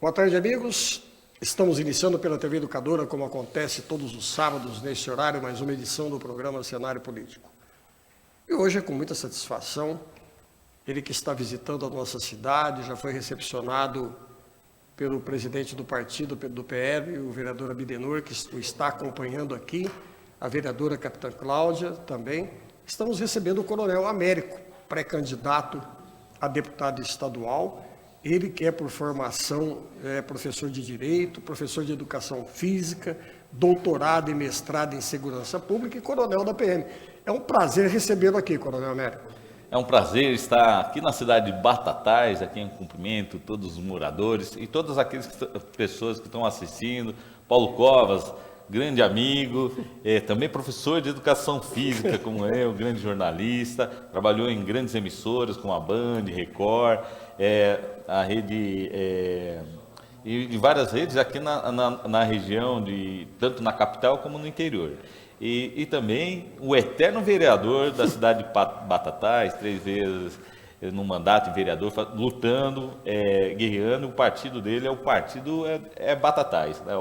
Boa tarde, amigos. Estamos iniciando pela TV Educadora, como acontece todos os sábados, neste horário, mais uma edição do programa Cenário Político. E hoje é com muita satisfação, ele que está visitando a nossa cidade, já foi recepcionado pelo presidente do partido, do PL, o vereador Abidenor, que o está acompanhando aqui, a vereadora Capitã Cláudia também. Estamos recebendo o Coronel Américo, pré-candidato a deputado estadual. Ele que é por formação professor de Direito, professor de Educação Física, doutorado e mestrado em Segurança Pública e coronel da PM. É um prazer recebê-lo aqui, Coronel Américo. É um prazer estar aqui na cidade de Batatais, aqui em cumprimento todos os moradores e todas aquelas pessoas que estão assistindo. Paulo Covas, grande amigo, também professor de Educação Física como eu, grande jornalista, trabalhou em grandes emissoras como a Band, Record, a rede e de várias redes aqui na região, tanto na capital como no interior. E também o eterno vereador da cidade de Batatais, 3 vezes no mandato de vereador, lutando, guerreando. O partido dele é o partido Batatais, né?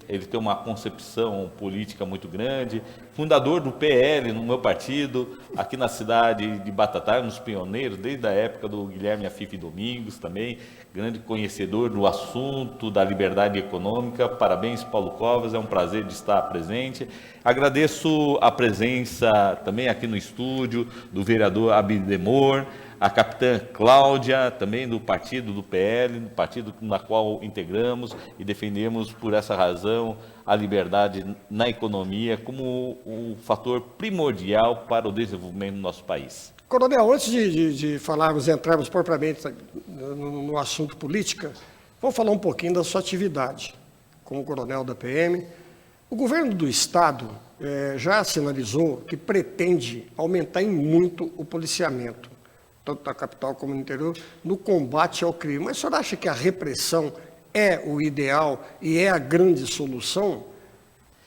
Ele tem uma concepção política muito grande, fundador do PL no meu partido, aqui na cidade de Batatais, nos pioneiros, desde a época do Guilherme Afife Domingos também, grande conhecedor do assunto da liberdade econômica. Parabéns, Paulo Covas, é um prazer de estar presente. Agradeço a presença também aqui no estúdio do vereador Abidemor, a capitã Cláudia, também do partido do PL, do partido na qual integramos e defendemos por essa razão a liberdade na economia como um fator primordial para o desenvolvimento do nosso país. Coronel, antes de entrarmos propriamente no assunto política, vamos falar um pouquinho da sua atividade como coronel da PM. O governo do estado já sinalizou que pretende aumentar em muito o policiamento, tanto na capital como no interior, no combate ao crime. Mas o senhor acha que a repressão é o ideal e é a grande solução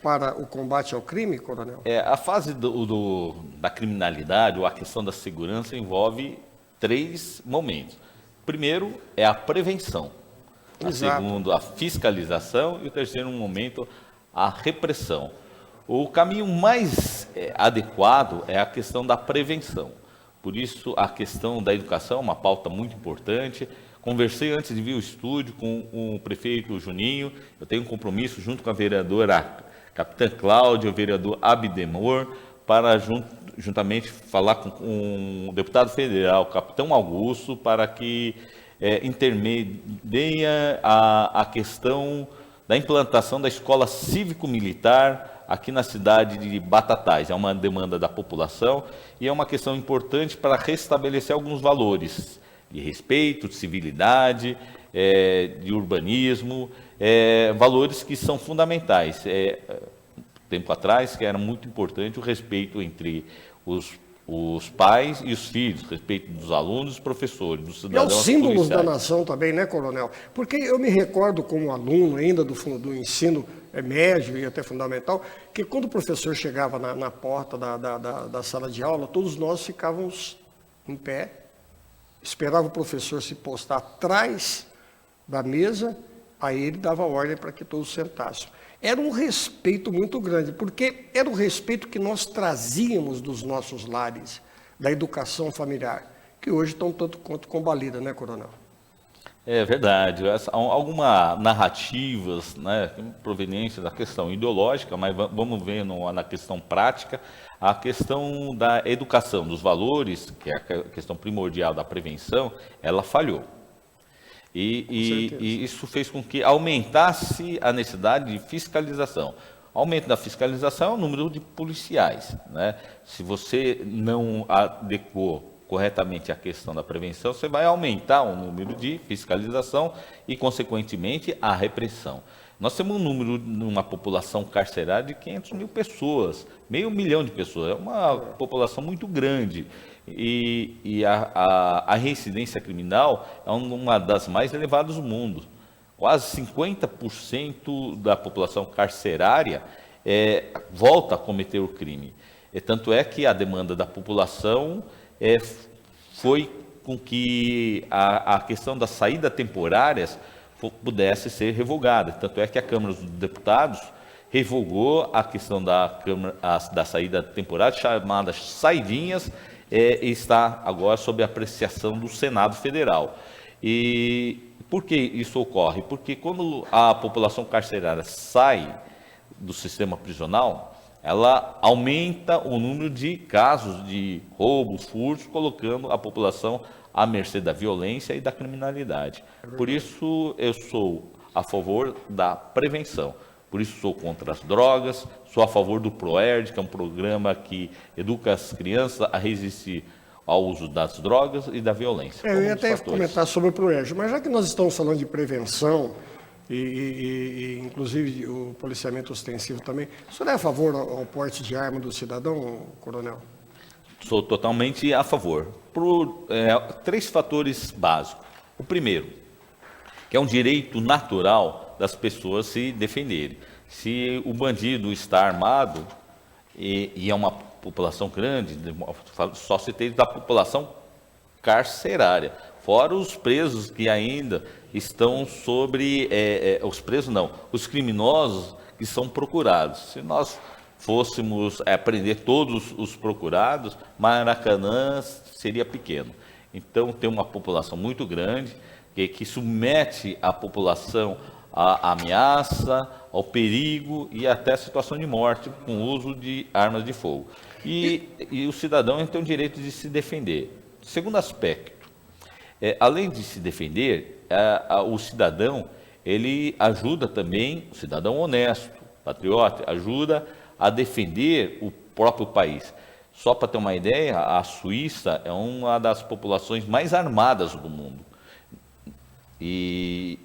para o combate ao crime, coronel? A fase da criminalidade ou a questão da segurança envolve 3 momentos. Primeiro é a prevenção, o segundo a fiscalização e o terceiro momento a repressão. O caminho mais adequado é a questão da prevenção. Por isso, a questão da educação é uma pauta muito importante. Conversei antes de vir ao estúdio com o prefeito Juninho. Eu tenho um compromisso junto com a vereadora Capitã Cláudia, o vereador Abidemor, para juntamente falar com o deputado federal, Capitão Augusto, para que intermedie a questão da implantação da escola cívico-militar aqui na cidade de Batatais. É uma demanda da população e é uma questão importante para restabelecer alguns valores de respeito, de civilidade, de urbanismo, valores que são fundamentais. Tempo atrás, que era muito importante o respeito entre os pais e os filhos, respeito dos alunos, dos professores, dos cidadãos. E aos símbolos da nação também, né, coronel? Porque eu me recordo como aluno ainda do ensino médio e até fundamental, que quando o professor chegava na porta da sala de aula, todos nós ficávamos em pé, esperava o professor se postar atrás da mesa, aí ele dava ordem para que todos sentassem. Era um respeito muito grande, porque era o respeito que nós trazíamos dos nossos lares, da educação familiar, que hoje estão tanto quanto combalida, né, coronel? É verdade. Algumas narrativas, né, provenientes da questão ideológica, mas vamos ver na questão prática, a questão da educação, dos valores, que é a questão primordial da prevenção, ela falhou. E isso fez com que aumentasse a necessidade de fiscalização. O aumento da fiscalização é o número de policiais, né? Se você não adequou corretamente a questão da prevenção, você vai aumentar o número de fiscalização e, consequentemente, a repressão. Nós temos um número, numa população carcerária de 500 mil pessoas, 500 mil de pessoas, é uma população muito grande. E a reincidência criminal é uma das mais elevadas do mundo. Quase 50% da população carcerária volta a cometer o crime. Tanto é que a demanda da população foi com que a questão das saídas temporárias pudesse ser revogada. Tanto é que a Câmara dos Deputados revogou a questão da saída temporária, chamada saidinhas, e está agora sob apreciação do Senado Federal. E por que isso ocorre? Porque quando a população carcerária sai do sistema prisional, ela aumenta o número de casos de roubos, furtos, colocando a população à mercê da violência e da criminalidade. Por isso eu sou a favor da prevenção. Por isso sou contra as drogas, sou a favor do PROERD, que é um programa que educa as crianças a resistir ao uso das drogas e da violência. Eu ia até comentar sobre o PROERD, mas já que nós estamos falando de prevenção, e inclusive o policiamento ostensivo também, o senhor é a favor ao porte de arma do cidadão, coronel? Sou totalmente a favor, por 3 fatores básicos. O primeiro, que é um direito natural das pessoas se defenderem. Se o bandido está armado, e é uma população grande, só se tem da população carcerária, fora os presos que ainda estão sobre, os criminosos que são procurados. Se nós fôssemos prender todos os procurados, Maracanã seria pequeno. Então tem uma população muito grande que submete a população à ameaça, ao perigo e até a situação de morte com o uso de armas de fogo. E o cidadão tem o direito de se defender. Segundo aspecto, além de se defender, o cidadão, ele ajuda também, o cidadão honesto, patriota, ajuda a defender o próprio país. Só para ter uma ideia, a Suíça é uma das populações mais armadas do mundo. E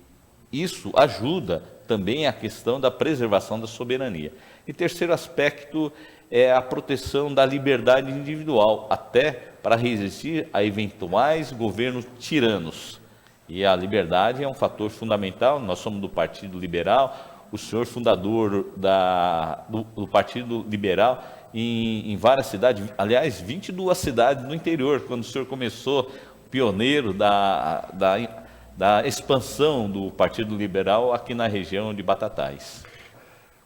isso ajuda também a questão da preservação da soberania. E terceiro aspecto é a proteção da liberdade individual, até para resistir a eventuais governos tiranos. E a liberdade é um fator fundamental. Nós somos do Partido Liberal, o senhor fundador do Partido Liberal em várias cidades, aliás, 22 cidades no interior, quando o senhor começou, pioneiro da expansão do Partido Liberal aqui na região de Batatais.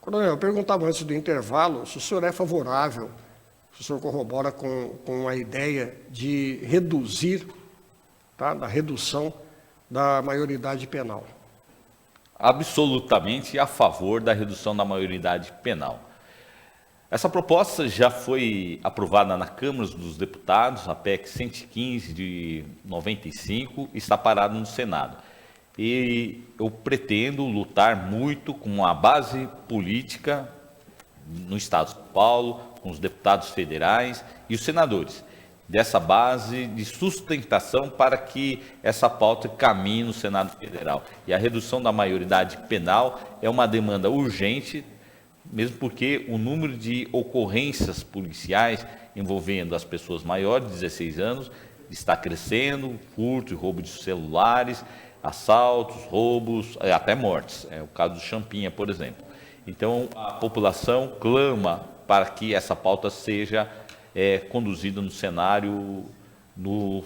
Coronel, eu perguntava antes do intervalo se o senhor é favorável, se o senhor corrobora com a ideia de reduzir, da redução da maioridade penal. Absolutamente a favor da redução da maioridade penal. Essa proposta já foi aprovada na Câmara dos Deputados, a PEC 115 de 95, está parada no Senado. E eu pretendo lutar muito com a base política no Estado de São Paulo, com os deputados federais e os senadores, dessa base de sustentação para que essa pauta caminhe no Senado Federal. E a redução da maioridade penal é uma demanda urgente, mesmo porque o número de ocorrências policiais envolvendo as pessoas maiores de 16 anos está crescendo, furto e roubo de celulares, assaltos, roubos, até mortes. É o caso do Champinha, por exemplo. Então, a população clama para que essa pauta seja conduzida no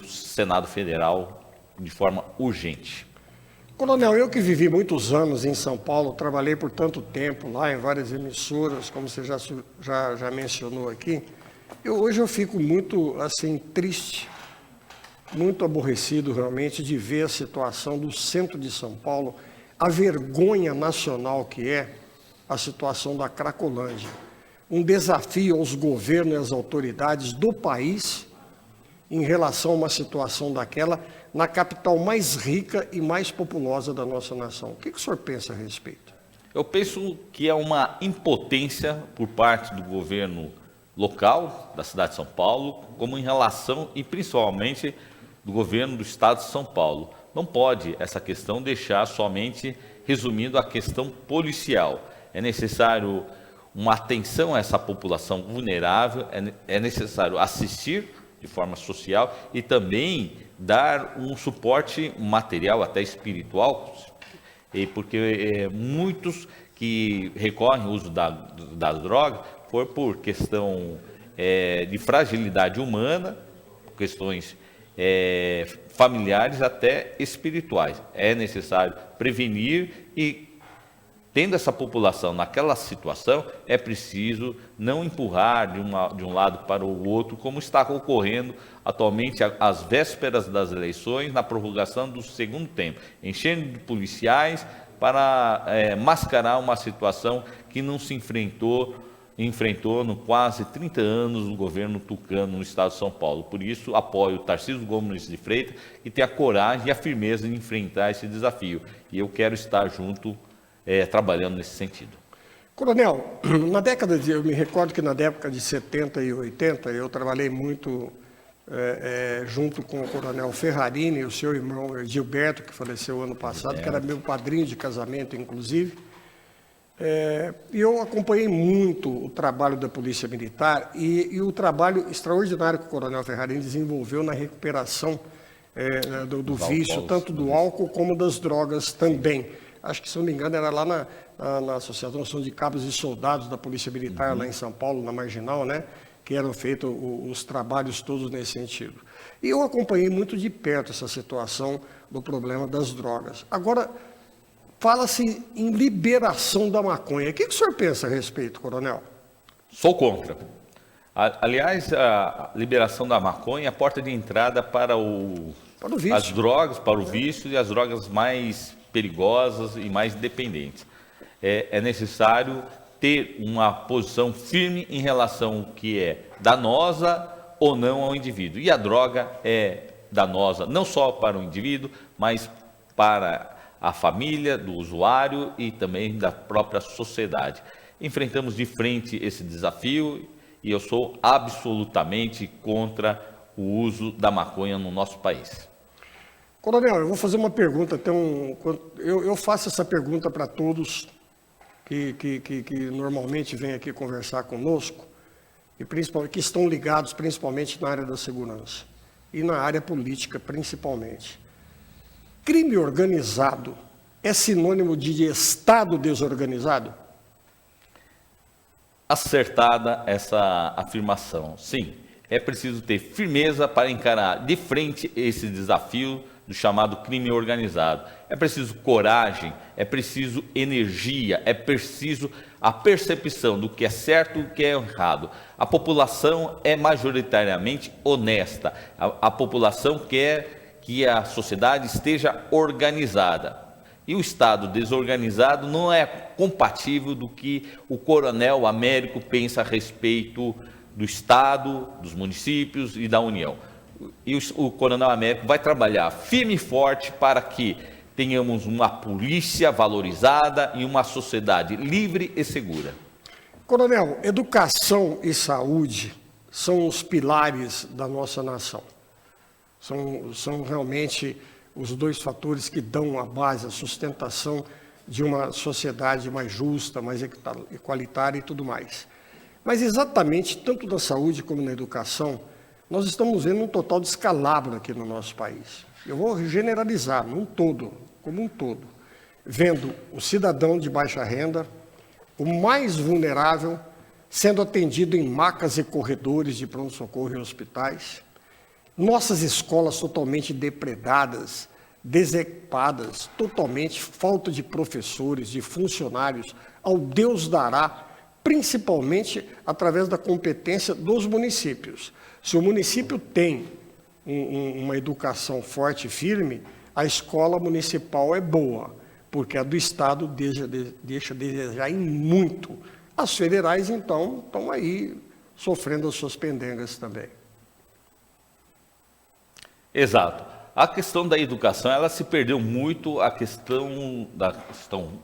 Senado Federal de forma urgente. Coronel, eu que vivi muitos anos em São Paulo, trabalhei por tanto tempo lá em várias emissoras, como você já mencionou aqui, hoje eu fico muito assim triste, muito aborrecido realmente de ver a situação do centro de São Paulo, a vergonha nacional que é a situação da Cracolândia. Um desafio aos governos e às autoridades do país em relação a uma situação daquela na capital mais rica e mais populosa da nossa nação. O que o senhor pensa a respeito? Eu penso que é uma impotência por parte do governo local da cidade de São Paulo, como em relação, e principalmente do governo do estado de São Paulo. Não pode essa questão deixar somente resumindo a questão policial. É necessário uma atenção a essa população vulnerável, é necessário assistir de forma social e também dar um suporte material, até espiritual, porque muitos que recorrem ao uso das drogas por questão de fragilidade humana, questões familiares até espirituais. É necessário prevenir e, tendo essa população naquela situação, é preciso não empurrar de um lado para o outro, como está ocorrendo atualmente às vésperas das eleições, na prorrogação do segundo tempo, enchendo de policiais para mascarar uma situação que não se enfrentou no quase 30 anos do governo tucano no estado de São Paulo. Por isso, apoio o Tarcísio Gomes de Freitas, que tem a coragem e a firmeza de enfrentar esse desafio. E eu quero estar junto, trabalhando nesse sentido. Coronel, eu me recordo que na década de 70 e 80, eu trabalhei muito junto com o Coronel Ferrarini e o seu irmão Gilberto, que faleceu ano passado, que era meu padrinho de casamento, inclusive. E eu acompanhei muito o trabalho da Polícia Militar e o trabalho extraordinário que o Coronel Ferrarini desenvolveu na recuperação do vício, tanto do álcool como das drogas também. Acho que, se não me engano, era lá na Associação de Cabos e Soldados da Polícia Militar, lá em São Paulo, na Marginal, né? Que eram feitos os trabalhos todos nesse sentido. E eu acompanhei muito de perto essa situação do problema das drogas. Agora, fala-se em liberação da maconha. O que o senhor pensa a respeito, Coronel? Sou contra. Aliás, a liberação da maconha é a porta de entrada para as drogas, para o vício e as drogas mais perigosas e mais dependentes. É necessário ter uma posição firme em relação ao que é danosa ou não ao indivíduo. E a droga é danosa não só para o indivíduo, mas para a família do usuário e também da própria sociedade. Enfrentamos de frente esse desafio e eu sou absolutamente contra o uso da maconha no nosso país. Coronel, eu vou fazer uma pergunta. Eu faço essa pergunta para todos que normalmente vêm aqui conversar conosco e principalmente que estão ligados principalmente na área da segurança e na área política principalmente. Crime organizado é sinônimo de Estado desorganizado? Acertada essa afirmação. Sim, é preciso ter firmeza para encarar de frente esse desafio do chamado crime organizado. É preciso coragem, é preciso energia, é preciso a percepção do que é certo e do que é errado. A população é majoritariamente honesta, a população quer que a sociedade esteja organizada. E o Estado desorganizado não é compatível do que o Coronel Américo pensa a respeito do Estado, dos municípios e da União. E o Coronel Américo vai trabalhar firme e forte para que tenhamos uma polícia valorizada e uma sociedade livre e segura. Coronel, educação e saúde são os pilares da nossa nação. São realmente os dois fatores que dão a base, a sustentação de uma sociedade mais justa, mais igualitária e tudo mais. Mas exatamente, tanto na saúde como na educação, nós estamos vendo um total descalabro aqui no nosso país. Eu vou generalizar, como um todo. Vendo o cidadão de baixa renda, o mais vulnerável, sendo atendido em macas e corredores de pronto-socorro em hospitais, nossas escolas totalmente depredadas, desequipadas, totalmente falta de professores, de funcionários, ao Deus dará, principalmente através da competência dos municípios. Se o município tem uma educação forte e firme, a escola municipal é boa, porque a do Estado deixa a desejar em muito. As federais, então, estão aí sofrendo as suas pendengas também. Exato. A questão da educação, ela se perdeu muito a questão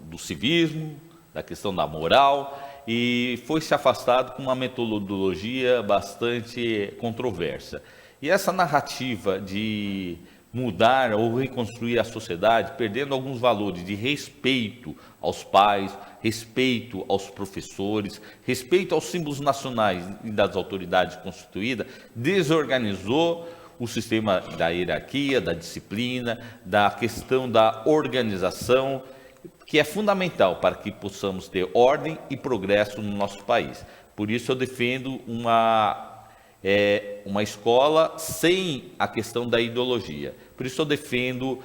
do civismo, da questão da moral, e foi se afastado com uma metodologia bastante controversa. E essa narrativa de mudar ou reconstruir a sociedade, perdendo alguns valores de respeito aos pais, respeito aos professores, respeito aos símbolos nacionais e das autoridades constituídas, desorganizou o sistema da hierarquia, da disciplina, da questão da organização, que é fundamental para que possamos ter ordem e progresso no nosso país. Por isso eu defendo uma uma escola sem a questão da ideologia. Por isso eu defendo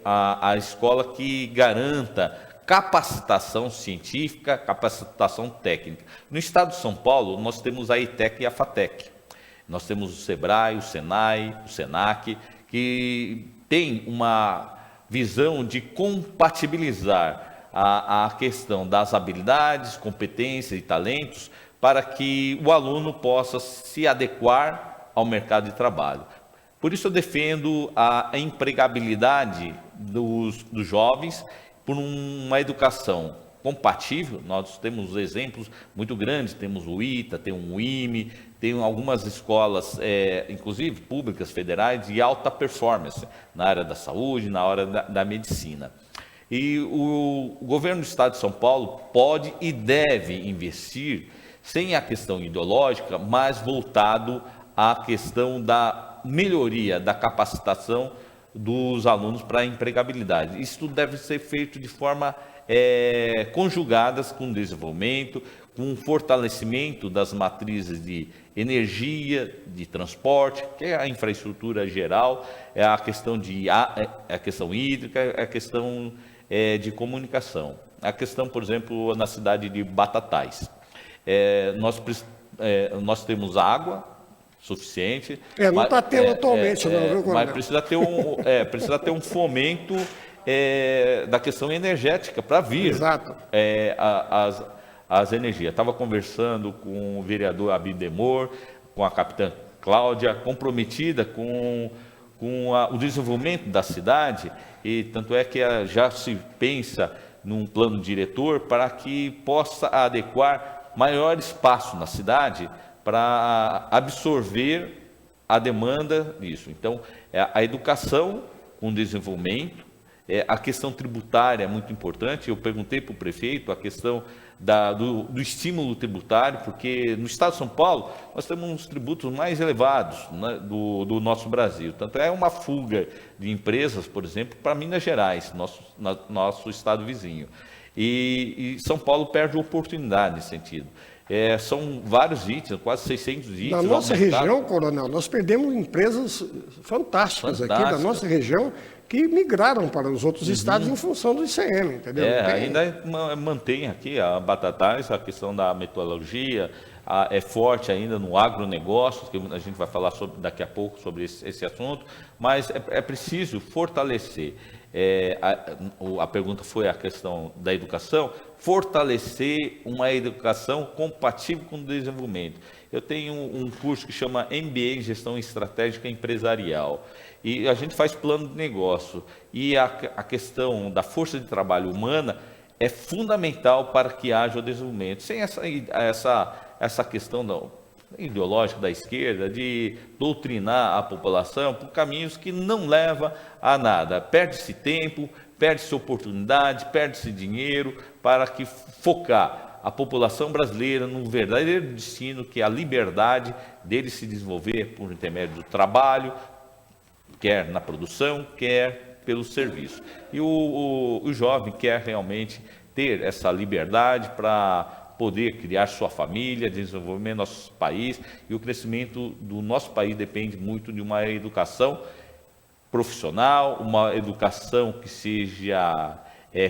a escola que garanta capacitação científica, capacitação técnica. No estado de São Paulo, nós temos a ETEC e a FATEC. Nós temos o SEBRAE, o SENAI, o SENAC, que tem uma visão de compatibilizar a questão das habilidades, competências e talentos para que o aluno possa se adequar ao mercado de trabalho. Por isso eu defendo a empregabilidade dos jovens por uma educação compatível. Nós temos exemplos muito grandes, temos o ITA, tem o IME, tem algumas escolas, inclusive públicas, federais, de alta performance na área da saúde, na área da medicina. E o governo do estado de São Paulo pode e deve investir, sem a questão ideológica, mas voltado à questão da melhoria da capacitação dos alunos para a empregabilidade. Isso tudo deve ser feito de forma conjugadas com desenvolvimento, com fortalecimento das matrizes de energia, de transporte, que é a infraestrutura geral, é a questão a questão hídrica, é a questão de comunicação. A questão, por exemplo, na cidade de Batatais. Nós temos água suficiente. Não está tendo atualmente, não, viu, Coronel? Mas precisa ter um fomento da questão energética para vir. Exato. As energias. Estava conversando com o vereador Abidemor, com a capitã Cláudia, comprometida com o desenvolvimento da cidade, e tanto é que já se pensa num plano diretor para que possa adequar maior espaço na cidade para absorver a demanda disso. Então, a educação com desenvolvimento, a questão tributária é muito importante. Eu perguntei para o prefeito a questão do estímulo tributário, porque no estado de São Paulo nós temos um dos tributos mais elevados, né, do nosso Brasil. Tanto é uma fuga de empresas, por exemplo, para Minas Gerais, nosso estado vizinho. E São Paulo perde oportunidade nesse sentido. São vários itens, quase 600 itens. Na nossa região, Coronel, nós perdemos empresas fantásticas aqui da nossa região que migraram para os outros estados em função do ICM, entendeu? Ainda mantém aqui a Batatais, a questão da metalurgia, é forte ainda no agronegócio, que a gente vai falar daqui a pouco sobre esse assunto, mas é preciso fortalecer. A pergunta foi a questão da educação, fortalecer uma educação compatível com o desenvolvimento. Eu tenho um curso que chama MBA em Gestão Estratégica Empresarial, e a gente faz plano de negócio, e a questão da força de trabalho humana é fundamental para que haja o desenvolvimento. Sem essa questão ideológica da esquerda, de doutrinar a população por caminhos que não levam a nada. Perde-se tempo, perde-se oportunidade, perde-se dinheiro para que focar a população brasileira no verdadeiro destino, que é a liberdade dele se desenvolver por intermédio do trabalho, quer na produção, quer pelo serviço. E o jovem quer realmente ter essa liberdade para poder criar sua família, desenvolver nosso país, e o crescimento do nosso país depende muito de uma educação profissional, uma educação que seja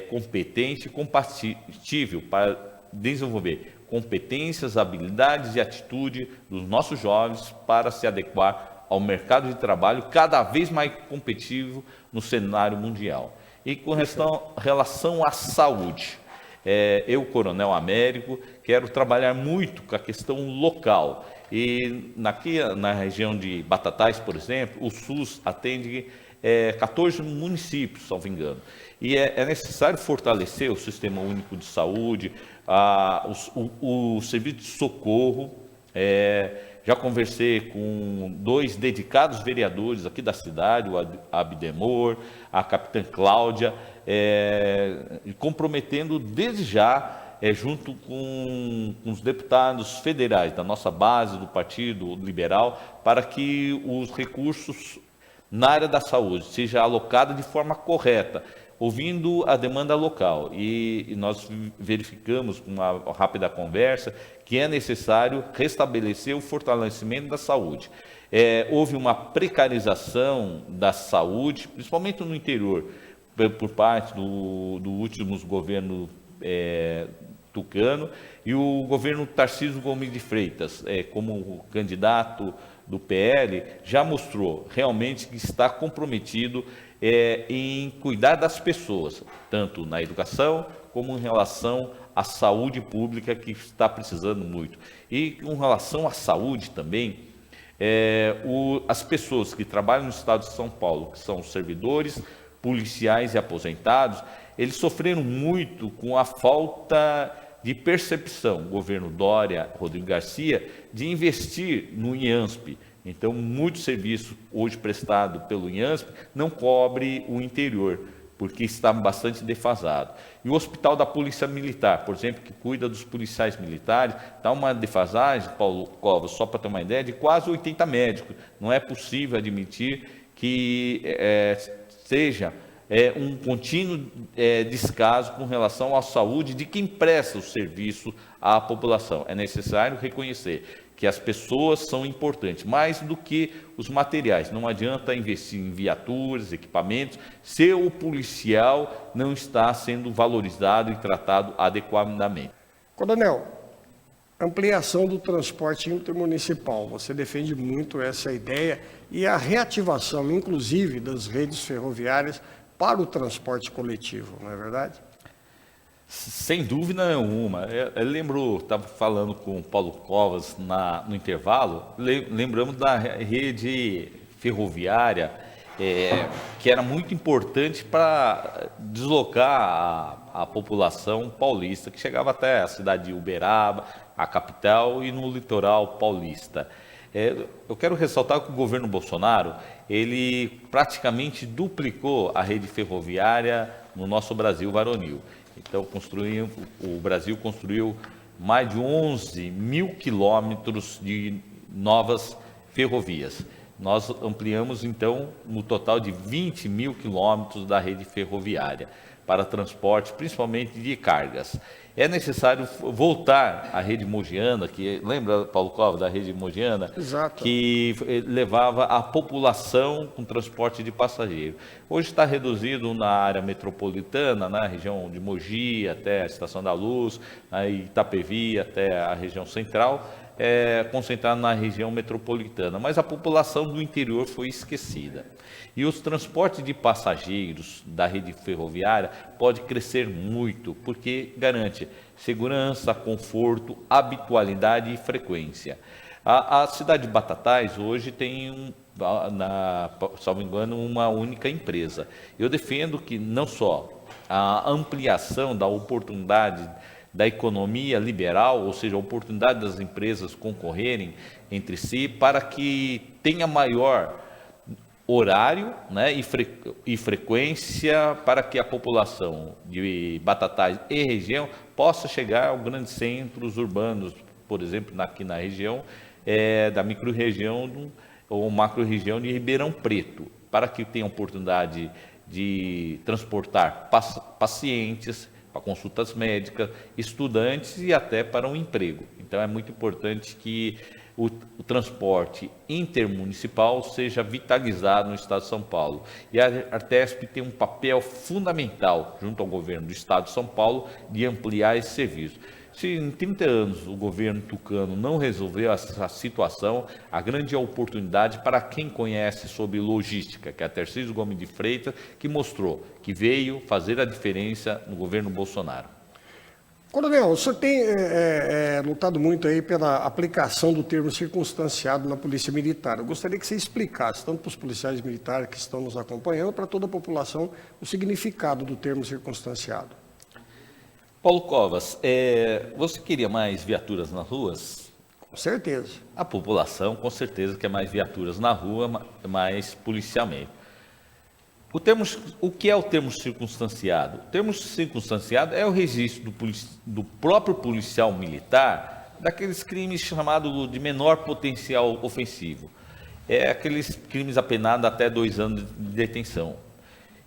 competente e compatível para desenvolver competências, habilidades e atitude dos nossos jovens para se adequar ao mercado de trabalho cada vez mais competitivo no cenário mundial. E com relação à saúde, eu, Coronel Américo, quero trabalhar muito com a questão local. E aqui na região de Batatais, por exemplo, o SUS atende 14 municípios, salvo engano. E é necessário fortalecer o Sistema Único de Saúde, o serviço de socorro. Já conversei com 2 dedicados vereadores aqui da cidade, o Abidemor, a capitã Cláudia, comprometendo desde já, junto com os deputados federais da nossa base, do Partido Liberal, para que os recursos na área da saúde sejam alocados de forma correta. ouvindo a demanda local. E nós verificamos, com uma rápida conversa, que é necessário restabelecer o fortalecimento da saúde. Houve uma precarização da saúde, principalmente no interior, por parte do últimos governo Tucano e o governo Tarcísio Gomes de Freitas, como candidato do PL, já mostrou realmente que está comprometido em cuidar das pessoas, tanto na educação como em relação à saúde pública, que está precisando muito. E com relação à saúde também, as pessoas que trabalham no estado de São Paulo, que são servidores, policiais e aposentados, eles sofreram muito com a falta de percepção, o governo Dória, Rodrigo Garcia, de investir no IANSP. Então, muito serviço hoje prestado pelo IANSP não cobre o interior, porque está bastante defasado. E o Hospital da Polícia Militar, por exemplo, que cuida dos policiais militares, está uma defasagem, Paulo Covas, só para ter uma ideia, de quase 80 médicos. Não é possível admitir que seja um contínuo descaso com relação à saúde de quem presta o serviço à população. É necessário reconhecer que as pessoas são importantes, mais do que os materiais. Não adianta investir em viaturas, equipamentos, se o policial não está sendo valorizado e tratado adequadamente. Coronel, ampliação do transporte intermunicipal. Você defende muito essa ideia e a reativação, inclusive, das redes ferroviárias para o transporte coletivo, não é verdade? Sem dúvida nenhuma. Eu lembro, estava falando com o Paulo Covas no intervalo, lembramos da rede ferroviária, que era muito importante para deslocar a população paulista, que chegava até a cidade de Uberaba, a capital, e no litoral paulista. Eu quero ressaltar que o governo Bolsonaro, ele praticamente duplicou a rede ferroviária no nosso Brasil varonil. Então, o Brasil construiu mais de 11 mil quilômetros de novas ferrovias. Nós ampliamos, então, no total de 20 mil quilômetros da rede ferroviária para transporte, principalmente de cargas. É necessário voltar à rede mogiana, que lembra, Paulo Covas, da rede mogiana? Exato. Que levava a população com transporte de passageiro. Hoje está reduzido na área metropolitana, na região de Mogi até a Estação da Luz, Itapevi até a região central, concentrado na região metropolitana, mas a população do interior foi esquecida. E os transportes de passageiros da rede ferroviária pode crescer muito, porque garante segurança, conforto, habitualidade e frequência. A cidade de Batatais hoje tem, salvo engano, uma única empresa. Eu defendo que não só a ampliação da oportunidade da economia liberal, ou seja, a oportunidade das empresas concorrerem entre si, para que tenha maior horário, né, e frequência, para que a população de Batatais e região possa chegar aos grandes centros urbanos, por exemplo, aqui na região da microrregião ou macro-região de Ribeirão Preto, para que tenha oportunidade de transportar pacientes para consultas médicas, estudantes e até para um emprego. Então é muito importante que o transporte intermunicipal seja vitalizado no estado de São Paulo. E a Artesp tem um papel fundamental, junto ao governo do estado de São Paulo, de ampliar esse serviço. Se em 30 anos o governo tucano não resolveu essa situação, a grande oportunidade para quem conhece sobre logística, que é a Tarcísio Gomes de Freitas, que mostrou que veio fazer a diferença no governo Bolsonaro. Coronel, o senhor tem lutado muito aí pela aplicação do termo circunstanciado na Polícia Militar. Eu gostaria que você explicasse, tanto para os policiais militares que estão nos acompanhando, para toda a população, o significado do termo circunstanciado. Paulo Covas, você queria mais viaturas nas ruas? Com certeza. A população, com certeza, quer mais viaturas na rua, mais policiamento. O que é o termo circunstanciado? O termo circunstanciado é o registro do próprio policial militar daqueles crimes chamados de menor potencial ofensivo. Aqueles crimes apenados até 2 anos de detenção.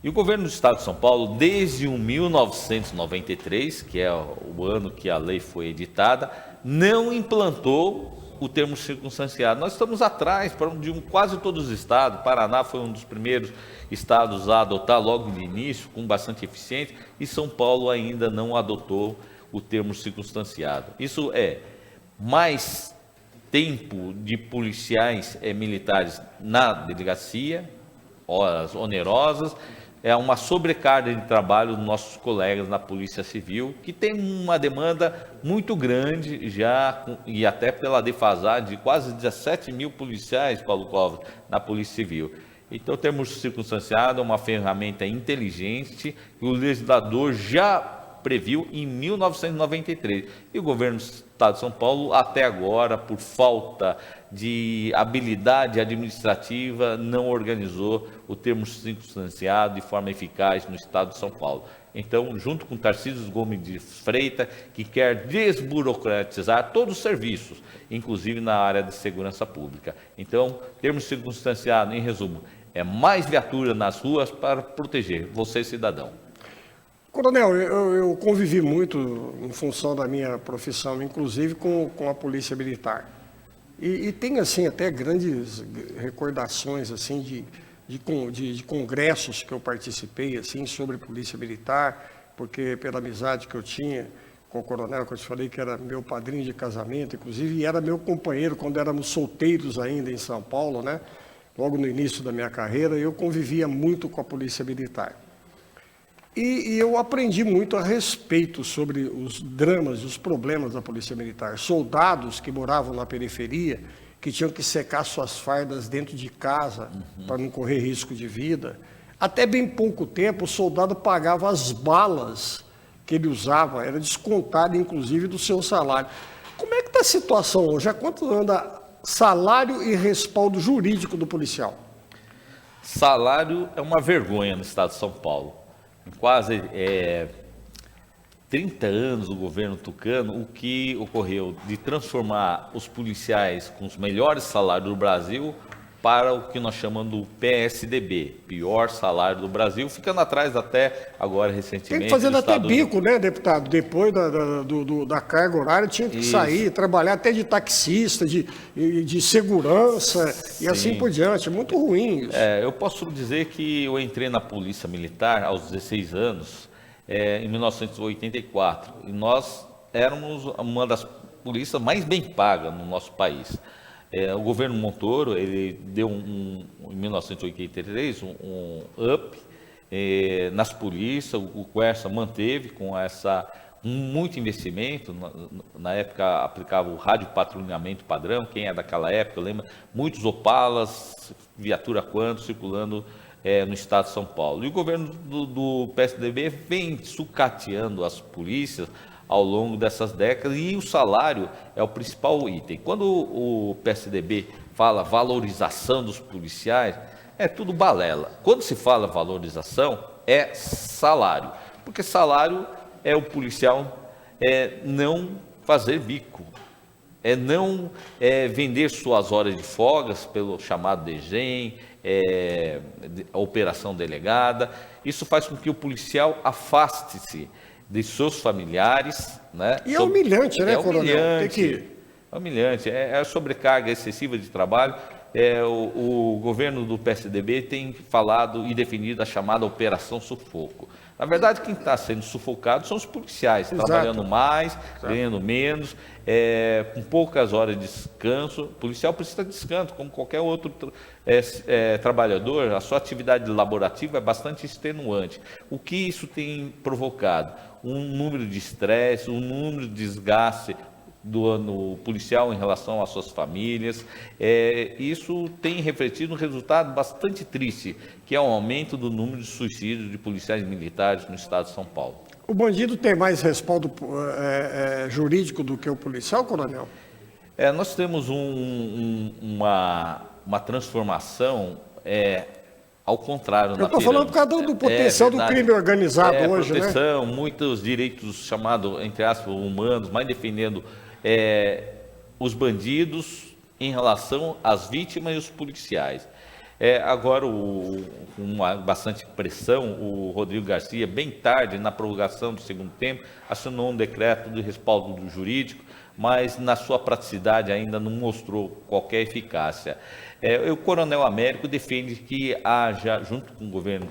E o governo do estado de São Paulo, desde 1993, que é o ano que a lei foi editada, não implantou o termo circunstanciado. Nós estamos atrás de quase todos os estados. Paraná foi um dos primeiros estados a adotar logo de início, com bastante eficiência, e São Paulo ainda não adotou o termo circunstanciado. Isso é mais tempo de policiais militares na delegacia, horas onerosas, é uma sobrecarga de trabalho dos nossos colegas na Polícia Civil, que tem uma demanda muito grande já, e até pela defasagem de quase 17 mil policiais, Paulo Covas, na Polícia Civil. Então, o termo circunstanciado é uma ferramenta inteligente que o legislador já previu em 1993. E o governo do Estado de São Paulo, até agora, por falta de habilidade administrativa, não organizou o termo circunstanciado de forma eficaz no Estado de São Paulo. Então, junto com Tarcísio Gomes de Freitas, que quer desburocratizar todos os serviços, inclusive na área de segurança pública. Então, termo circunstanciado, em resumo, é mais viatura nas ruas para proteger você, cidadão. Coronel, eu convivi muito em função da minha profissão, inclusive com a Polícia Militar. E tem, assim, até grandes recordações, assim, de congressos que eu participei, assim, sobre Polícia Militar, porque pela amizade que eu tinha com o coronel, que eu te falei que era meu padrinho de casamento, inclusive, e era meu companheiro quando éramos solteiros ainda em São Paulo, né? Logo no início da minha carreira, eu convivia muito com a Polícia Militar. E eu aprendi muito a respeito sobre os dramas e os problemas da Polícia Militar. Soldados que moravam na periferia, que tinham que secar suas fardas dentro de casa para não correr risco de vida. Até bem pouco tempo, o soldado pagava as balas que ele usava, era descontado inclusive do seu salário. Como é que está a situação hoje? A quanto anda salário e respaldo jurídico do policial? Salário é uma vergonha no estado de São Paulo. Em quase 30 anos do governo tucano, o que ocorreu de transformar os policiais com os melhores salários do Brasil para o que nós chamamos do PSDB, pior salário do Brasil, ficando atrás até agora recentemente. Tem fazendo até bico, né, deputado? Depois da carga horária tinha que sair, trabalhar até de taxista, de segurança e assim por diante. É muito ruim isso. Eu posso dizer que eu entrei na Polícia Militar aos 16 anos, em 1984, e nós éramos uma das polícias mais bem pagas no nosso país. O governo Montoro, ele deu em 1983 um up nas polícias, o Quercia manteve com muito investimento, na época aplicava o rádio patrulhamento padrão, quem é daquela época lembra, muitos Opalas, viatura Quanto circulando no estado de São Paulo. E o governo do PSDB vem sucateando as polícias ao longo dessas décadas, e o salário é o principal item. Quando o PSDB fala valorização dos policiais, é tudo balela. Quando se fala valorização, é salário, porque salário é o policial não fazer bico, não vender suas horas de folgas pelo chamado DGEM, a operação delegada. Isso faz com que o policial afaste-se de seus familiares, né? E é humilhante, né, coronel? É humilhante, é sobrecarga excessiva de trabalho. O governo do PSDB tem falado e definido a chamada Operação Sufoco. Na verdade, quem está sendo sufocado são os policiais, trabalhando mais, ganhando menos, com poucas horas de descanso. O policial precisa de descanso, como qualquer outro trabalhador. A sua atividade laborativa é bastante extenuante. O que isso tem provocado? Um número de estresse, um número de desgaste do ano policial em relação às suas famílias. Isso tem refletido um resultado bastante triste, que é o aumento do número de suicídios de policiais militares no estado de São Paulo. O bandido tem mais respaldo jurídico do que o policial, coronel? Nós temos uma transformação ao contrário. Eu estou falando por causa do potencial do crime organizado hoje, proteção, né? Muitos direitos chamados, entre aspas, humanos, mas defendendo os bandidos em relação às vítimas e os policiais. Agora, com bastante pressão, o Rodrigo Garcia, bem tarde, na prorrogação do segundo tempo, assinou um decreto de respaldo do jurídico, mas na sua praticidade ainda não mostrou qualquer eficácia. O Coronel Américo defende que haja, junto com o governo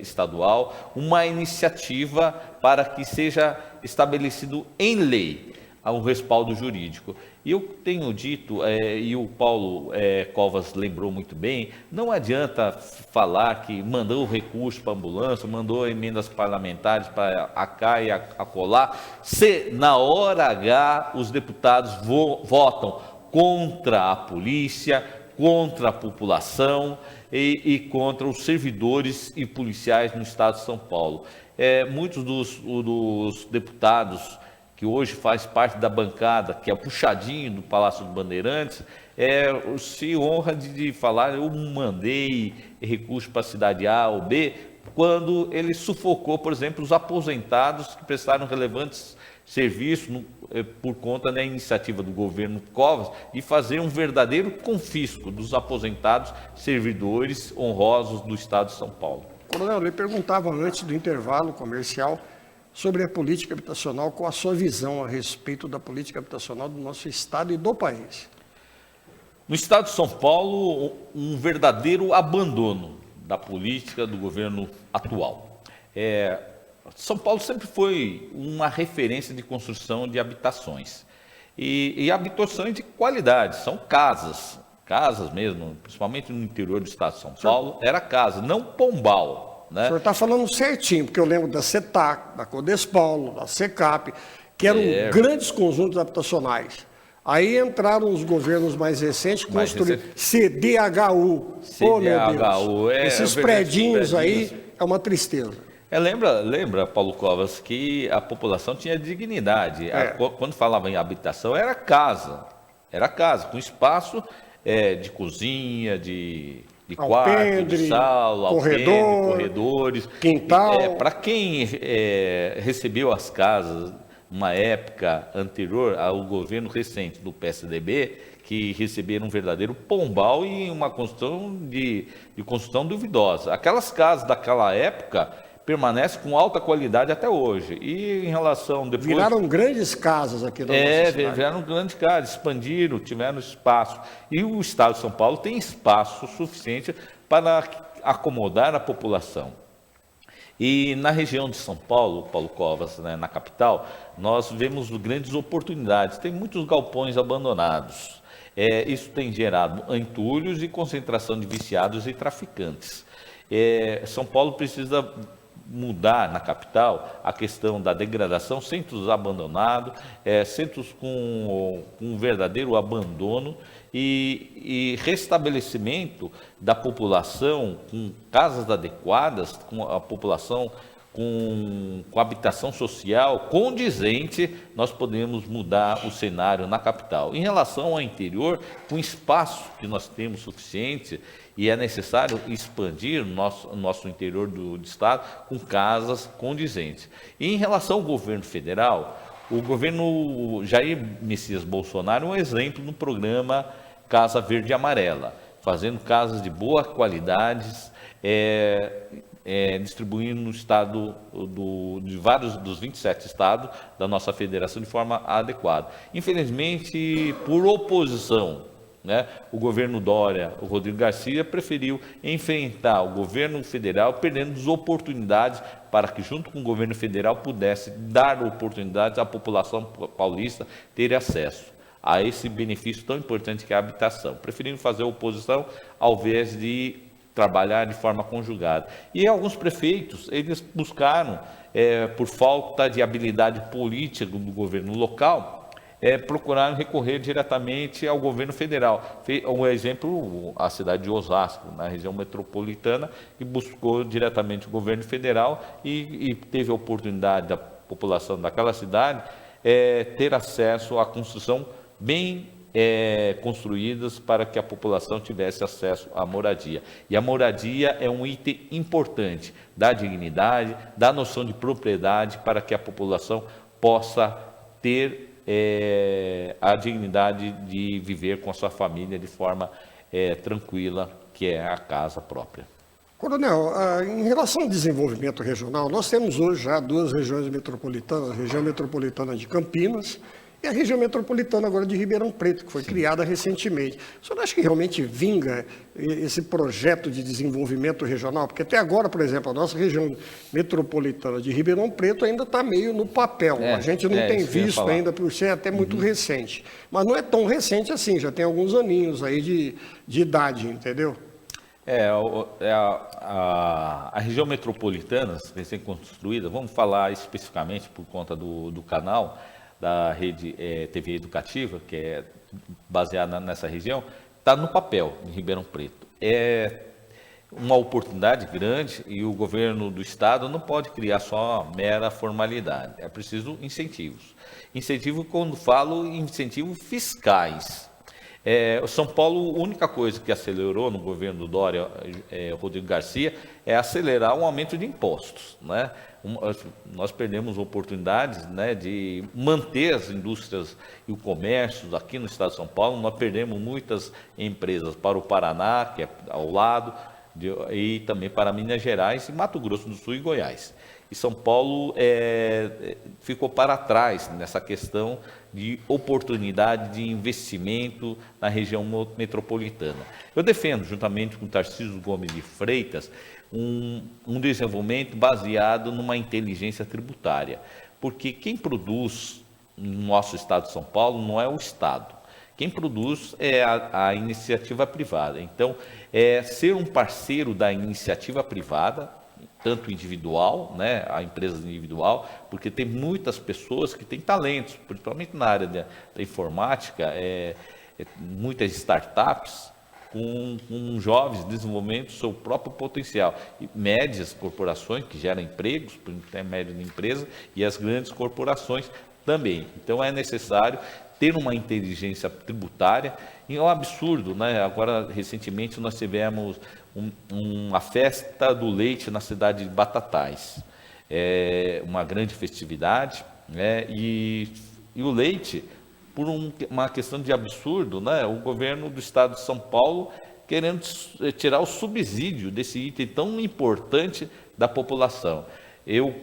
estadual, uma iniciativa para que seja estabelecido em lei um respaldo jurídico. E eu tenho dito, e o Paulo Covas lembrou muito bem, não adianta falar que mandou recurso para a ambulância, mandou emendas parlamentares para cá e acolá, se na hora H os deputados votam contra a polícia, contra a população e contra os servidores e policiais no estado de São Paulo. Muitos dos deputados que hoje faz parte da bancada, que é o puxadinho do Palácio dos Bandeirantes, se honra de falar, eu mandei recurso para a cidade A ou B, quando ele sufocou, por exemplo, os aposentados que prestaram relevantes serviços por conta da iniciativa do governo Covas de fazer um verdadeiro confisco dos aposentados servidores honrosos do estado de São Paulo. Coronel, eu lhe perguntava antes do intervalo comercial sobre a política habitacional, qual a sua visão a respeito da política habitacional do nosso estado e do país? No estado de São Paulo, um verdadeiro abandono da política do governo atual. São Paulo sempre foi uma referência de construção de habitações. E habitações de qualidade, são casas mesmo, principalmente no interior do estado de São Paulo, era casa, não pombal. Né? O senhor está falando certinho, porque eu lembro da CETAC, da Codespaulo, da SECAP, que eram grandes conjuntos habitacionais. Aí entraram os governos mais recentes, construíram CDHU. Oh, meu Deus. Esses predinhos aí é uma tristeza. Lembra, Paulo Covas, que a população tinha dignidade. Quando falava em habitação, era casa, com espaço de cozinha, de quarto, de sala, corredores, quintal. Para quem recebeu as casas numa época anterior ao governo recente do PSDB, que receberam um verdadeiro pombal e uma construção de construção duvidosa. Aquelas casas daquela época permanecem com alta qualidade até hoje. E em relação depois... Viraram grandes casas aqui na nossa cidade. Viraram grandes casas, expandiram, tiveram espaço. E o estado de São Paulo tem espaço suficiente para acomodar a população. E na região de São Paulo, Paulo Covas, né, na capital, nós vemos grandes oportunidades. Tem muitos galpões abandonados. Isso tem gerado entulhos e concentração de viciados e traficantes. São Paulo precisa mudar na capital a questão da degradação, centros abandonados, centros com um verdadeiro abandono e restabelecimento da população com casas adequadas, com a população com habitação social condizente, nós podemos mudar o cenário na capital. Em relação ao interior, com espaço que nós temos suficiente, e é necessário expandir o nosso interior do estado com casas condizentes. E em relação ao governo federal, o governo Jair Messias Bolsonaro é um exemplo no programa Casa Verde e Amarela, fazendo casas de boa qualidade, distribuindo no estado de vários dos 27 estados da nossa federação de forma adequada. Infelizmente, por oposição, né, o governo Dória, o Rodrigo Garcia, preferiu enfrentar o governo federal, perdendo as oportunidades para que, junto com o governo federal, pudesse dar oportunidades à população paulista ter acesso a esse benefício tão importante que é a habitação, preferindo fazer oposição ao invés de trabalhar de forma conjugada. E alguns prefeitos, eles buscaram, por falta de habilidade política do governo local, procuraram recorrer diretamente ao governo federal. Um exemplo, a cidade de Osasco, na região metropolitana, que buscou diretamente o governo federal e teve a oportunidade da população daquela cidade ter acesso à construção bem construídas para que a população tivesse acesso à moradia. E a moradia é um item importante da dignidade, da noção de propriedade, para que a população possa ter a dignidade de viver com a sua família de forma tranquila que é a casa própria. Coronel, em relação ao desenvolvimento regional, nós temos hoje já duas regiões metropolitanas, a região metropolitana de Campinas e a região metropolitana agora de Ribeirão Preto, que foi criada recentemente. O senhor acha que realmente vinga esse projeto de desenvolvimento regional? Porque até agora, por exemplo, a nossa região metropolitana de Ribeirão Preto ainda está meio no papel. A gente não tem visto ainda, por ser até muito recente. Mas não é tão recente assim, já tem alguns aninhos aí de idade, entendeu? A região metropolitana, recém-construída, vamos falar especificamente por conta do canal da rede TV Educativa, que é baseada nessa região, está no papel em Ribeirão Preto. É uma oportunidade grande e o governo do estado não pode criar só mera formalidade, é preciso incentivos. Incentivo, quando falo, incentivos fiscais. São Paulo, a única coisa que acelerou no governo do Dória, Rodrigo Garcia, é acelerar o aumento de impostos, né? Nós perdemos oportunidades, né, de manter as indústrias e o comércio aqui no estado de São Paulo. Nós perdemos muitas empresas para o Paraná, que é ao lado, e também para Minas Gerais, e Mato Grosso do Sul e Goiás. E São Paulo ficou para trás nessa questão de oportunidade de investimento na região metropolitana. Eu defendo, juntamente com Tarcísio Gomes de Freitas, um desenvolvimento baseado numa inteligência tributária, porque quem produz no nosso estado de São Paulo não é o Estado. Quem produz é a iniciativa privada. Então, ser um parceiro da iniciativa privada, tanto individual, né, a empresa individual, porque tem muitas pessoas que têm talentos, principalmente na área da informática, muitas startups com jovens desenvolvendo seu próprio potencial. E médias corporações que geram empregos, por intermédio de empresa, e as grandes corporações também. Então é necessário ter uma inteligência tributária, e é um absurdo, né? Agora, recentemente, nós tivemos uma festa do leite na cidade de Batatais. É uma grande festividade, né? E o leite, por uma questão de absurdo, né? O governo do estado de São Paulo querendo tirar o subsídio desse item tão importante da população. Eu,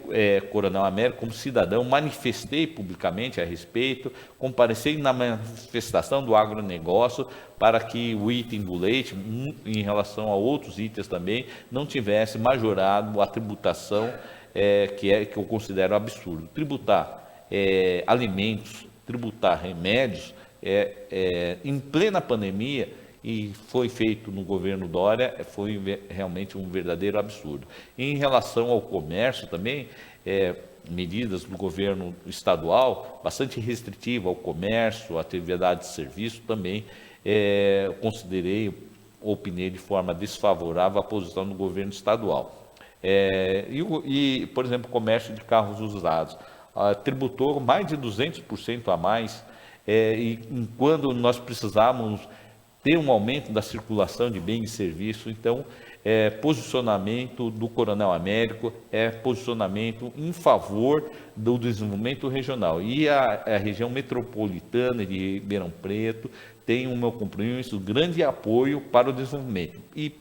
Coronel Américo, como cidadão, manifestei publicamente a respeito, compareci na manifestação do agronegócio para que o item do leite, em relação a outros itens também, não tivesse majorado a tributação, que eu considero absurdo. Tributar alimentos, tributar remédios, em plena pandemia, e foi feito no governo Dória, foi realmente um verdadeiro absurdo. Em relação ao comércio também, medidas do governo estadual bastante restritivas ao comércio, à atividade de serviço também, considerei, opinei de forma desfavorável a posição do governo estadual. Por exemplo, o comércio de carros usados, tributou mais de 200% a mais, e quando nós precisávamos ter um aumento da circulação de bens e serviços. Então, posicionamento do Coronel Américo posicionamento em favor do desenvolvimento regional. E a região metropolitana de Ribeirão Preto tem o meu compromisso, grande apoio para o desenvolvimento. E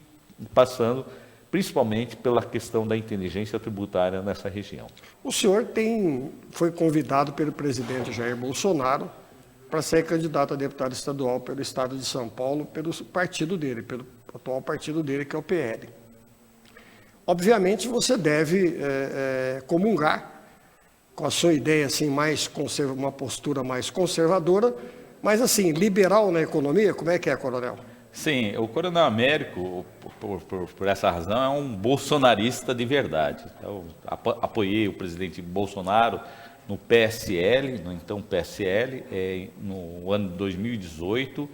passando principalmente pela questão da inteligência tributária nessa região. O senhor foi convidado pelo presidente Jair Bolsonaro para ser candidato a deputado estadual pelo estado de São Paulo, pelo partido dele, pelo atual partido dele, que é o PL. Obviamente, você deve comungar com a sua ideia, assim, uma postura mais conservadora, mas, assim, liberal na economia, como é que é, coronel? Sim, o Coronel Américo, por essa razão, é um bolsonarista de verdade. Eu apoiei o presidente Bolsonaro no PSL, no então PSL, no ano de 2018,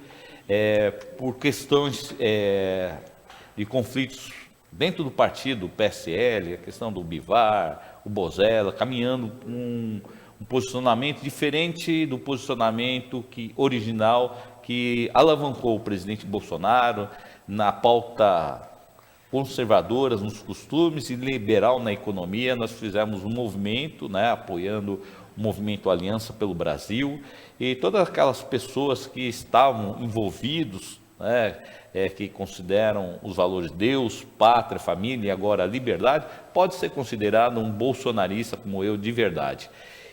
por questões de conflitos dentro do partido, o PSL, a questão do Bivar, o Bozella, caminhando com um posicionamento diferente do posicionamento original que alavancou o presidente Bolsonaro na pauta conservadora nos costumes e liberal na economia. Nós fizemos um movimento, né, apoiando o movimento Aliança pelo Brasil, e todas aquelas pessoas que estavam envolvidos né, que consideram os valores Deus, pátria, família e agora liberdade, pode ser considerado um bolsonarista como eu de verdade.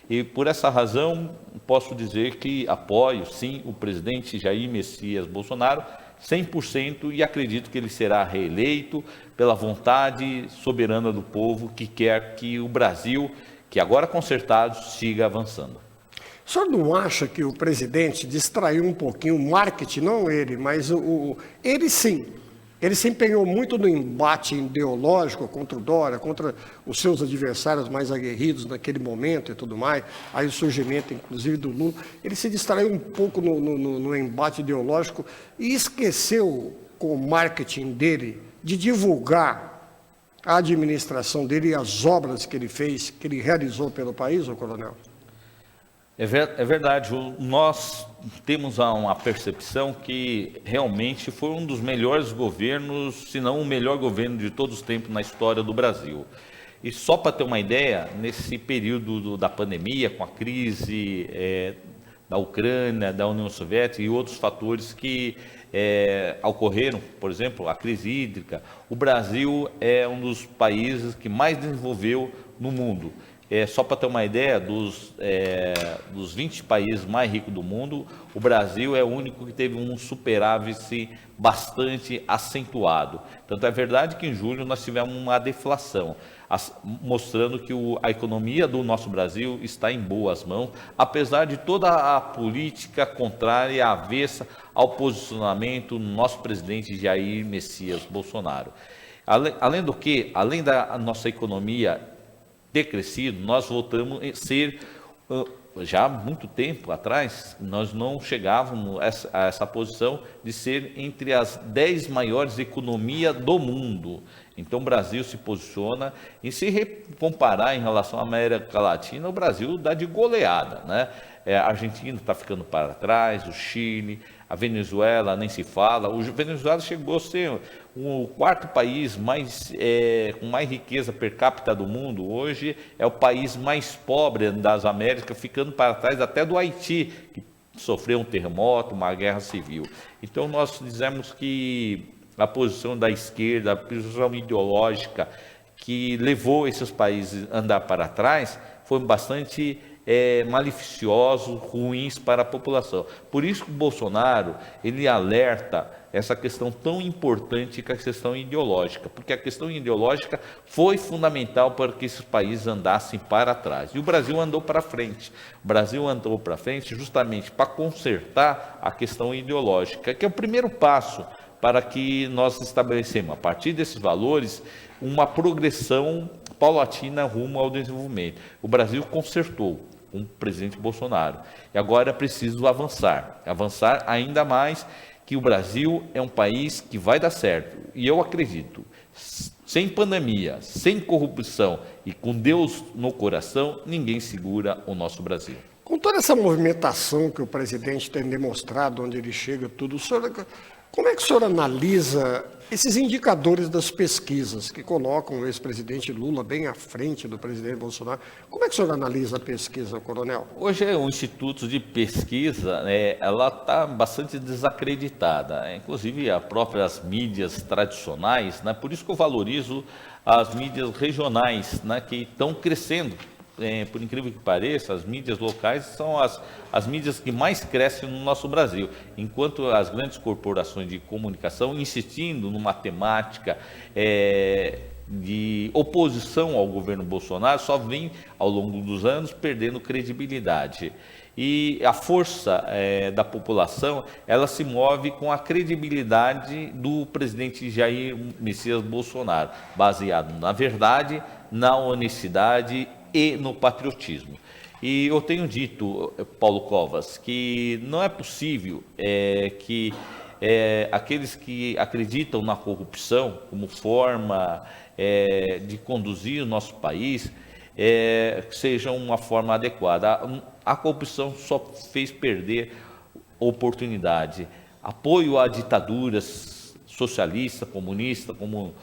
E por essa razão, posso dizer que apoio, sim, o presidente Jair Messias Bolsonaro 100% e acredito que ele será reeleito pela vontade soberana do povo que quer que o Brasil, que agora consertado, siga avançando. O senhor não acha que o presidente distraiu um pouquinho o marketing, não ele, mas ele sim. Ele se empenhou muito no embate ideológico contra o Dória, contra os seus adversários mais aguerridos naquele momento e tudo mais, aí o surgimento, inclusive, do Lula. Ele se distraiu um pouco no embate ideológico e esqueceu, com o marketing dele, de divulgar a administração dele e as obras que ele fez, que ele realizou pelo país, ô coronel? É verdade, nós temos uma percepção que realmente foi um dos melhores governos, se não o melhor governo de todos os tempos na história do Brasil. E só para ter uma ideia, nesse período da pandemia, com a crise da Ucrânia, da União Soviética e outros fatores que ocorreram, por exemplo, a crise hídrica, o Brasil é um dos países que mais desenvolveu no mundo. Só para ter uma ideia, dos 20 países mais ricos do mundo, o Brasil é o único que teve um superávit bastante acentuado. Tanto é verdade que em julho nós tivemos uma deflação, mostrando que a economia do nosso Brasil está em boas mãos, apesar de toda a política contrária e avessa ao posicionamento do nosso presidente Jair Messias Bolsonaro. Além do que, além da nossa economia ter crescido, nós voltamos a ser, já há muito tempo atrás, nós não chegávamos a essa posição de ser entre as 10 maiores economias do mundo. Então o Brasil se posiciona, e se comparar em relação à América Latina, o Brasil dá de goleada, né? A Argentina está ficando para trás, o Chile, a Venezuela nem se fala. O Venezuela chegou a ser o quarto país com mais riqueza per capita do mundo. Hoje é o país mais pobre das Américas, ficando para trás até do Haiti, que sofreu um terremoto, uma guerra civil. Então nós dizemos que a posição da esquerda, a posição ideológica que levou esses países a andar para trás, foi bastante maliciosos, ruins para a população. Por isso que o Bolsonaro, ele alerta essa questão tão importante que é a questão ideológica, porque a questão ideológica foi fundamental para que esses países andassem para trás. E o Brasil andou para frente. O Brasil andou para frente justamente para consertar a questão ideológica, que é o primeiro passo para que nós estabelecemos, a partir desses valores, uma progressão paulatina rumo ao desenvolvimento. O Brasil consertou com o presidente Bolsonaro. E agora é preciso avançar ainda mais, que o Brasil é um país que vai dar certo. E eu acredito, sem pandemia, sem corrupção e com Deus no coração, ninguém segura o nosso Brasil. Com toda essa movimentação que o presidente tem demonstrado, onde ele chega, tudo, como é que o senhor analisa esses indicadores das pesquisas que colocam o ex-presidente Lula bem à frente do presidente Bolsonaro? Como é que o senhor analisa a pesquisa, coronel? Hoje o Instituto de Pesquisa, ela está bastante desacreditada, inclusive as próprias mídias tradicionais, por isso que eu valorizo as mídias regionais, que estão crescendo. Por incrível que pareça, as mídias locais são as mídias que mais crescem no nosso Brasil, enquanto as grandes corporações de comunicação insistindo numa temática de oposição ao governo Bolsonaro, só vem ao longo dos anos perdendo credibilidade. E a força da população, ela se move com a credibilidade do presidente Jair Messias Bolsonaro, baseado na verdade, na honestidade e no patriotismo. E eu tenho dito, Paulo Covas, que não é possível que aqueles que acreditam na corrupção como forma de conduzir o nosso país seja uma forma adequada. A corrupção só fez perder oportunidade. Apoio a ditaduras socialistas, comunistas, como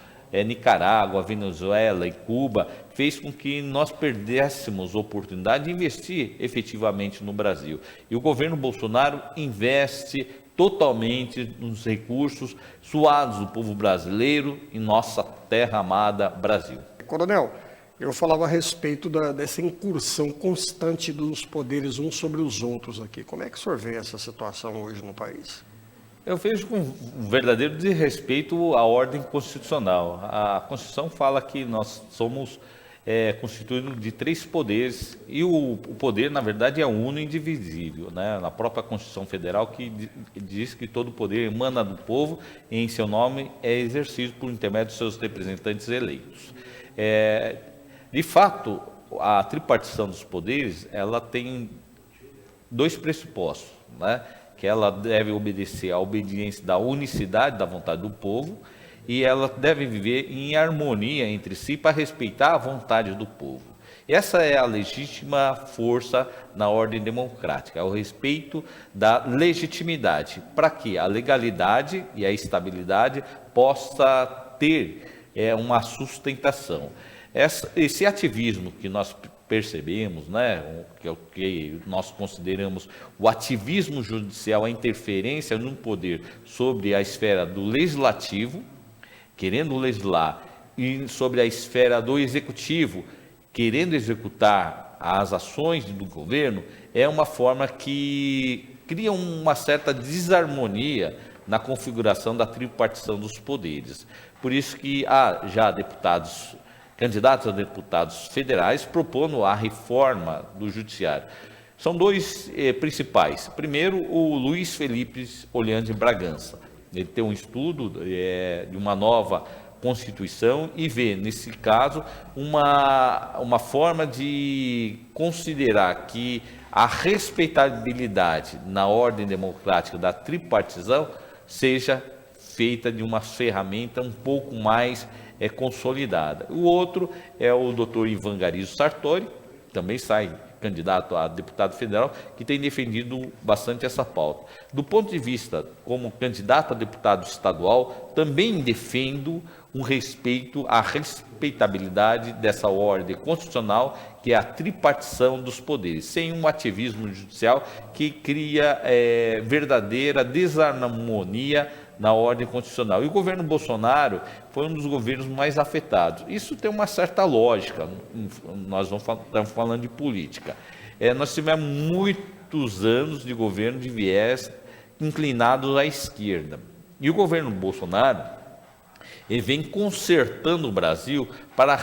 Nicarágua, Venezuela e Cuba, fez com que nós perdêssemos a oportunidade de investir efetivamente no Brasil. E o governo Bolsonaro investe totalmente nos recursos suados do povo brasileiro e nossa terra amada Brasil. Coronel, eu falava a respeito dessa incursão constante dos poderes uns sobre os outros aqui. Como é que o senhor vê essa situação hoje no país? Eu vejo com um verdadeiro desrespeito à ordem constitucional. A Constituição fala que nós somos constituídos de 3 poderes e o poder, na verdade, é uno e indivisível, né? Na própria Constituição Federal, que diz que todo poder emana do povo e em seu nome é exercido por intermédio de seus representantes eleitos. De fato, a tripartição dos poderes, ela tem 2 pressupostos, né? Que ela deve obedecer à obediência da unicidade da vontade do povo e ela deve viver em harmonia entre si para respeitar a vontade do povo. Essa é a legítima força na ordem democrática, é o respeito da legitimidade, para que a legalidade e a estabilidade possa ter uma sustentação. Esse ativismo que nós percebemos, né, que é o que nós consideramos o ativismo judicial, a interferência no poder sobre a esfera do legislativo, querendo legislar, e sobre a esfera do executivo, querendo executar as ações do governo, é uma forma que cria uma certa desarmonia na configuração da tripartição dos poderes. Por isso que há já candidatos a deputados federais propondo a reforma do judiciário. São 2 principais. Primeiro, o Luiz Felipe Olhão de Bragança. Ele tem um estudo de uma nova Constituição e vê, nesse caso, uma forma de considerar que a respeitabilidade na ordem democrática da tripartição seja feita de uma ferramenta um pouco mais consolidada. O outro é o Dr. Ivan Garizo Sartori, também candidato a deputado federal, que tem defendido bastante essa pauta. Do ponto de vista como candidato a deputado estadual, também defendo um respeito à respeitabilidade dessa ordem constitucional, que é a tripartição dos poderes, sem um ativismo judicial que cria verdadeira desarmonia na ordem constitucional. E o governo Bolsonaro foi um dos governos mais afetados. Isso tem uma certa lógica, nós estamos falando de política. Nós tivemos muitos anos de governo de viés inclinados à esquerda. E o governo Bolsonaro vem consertando o Brasil para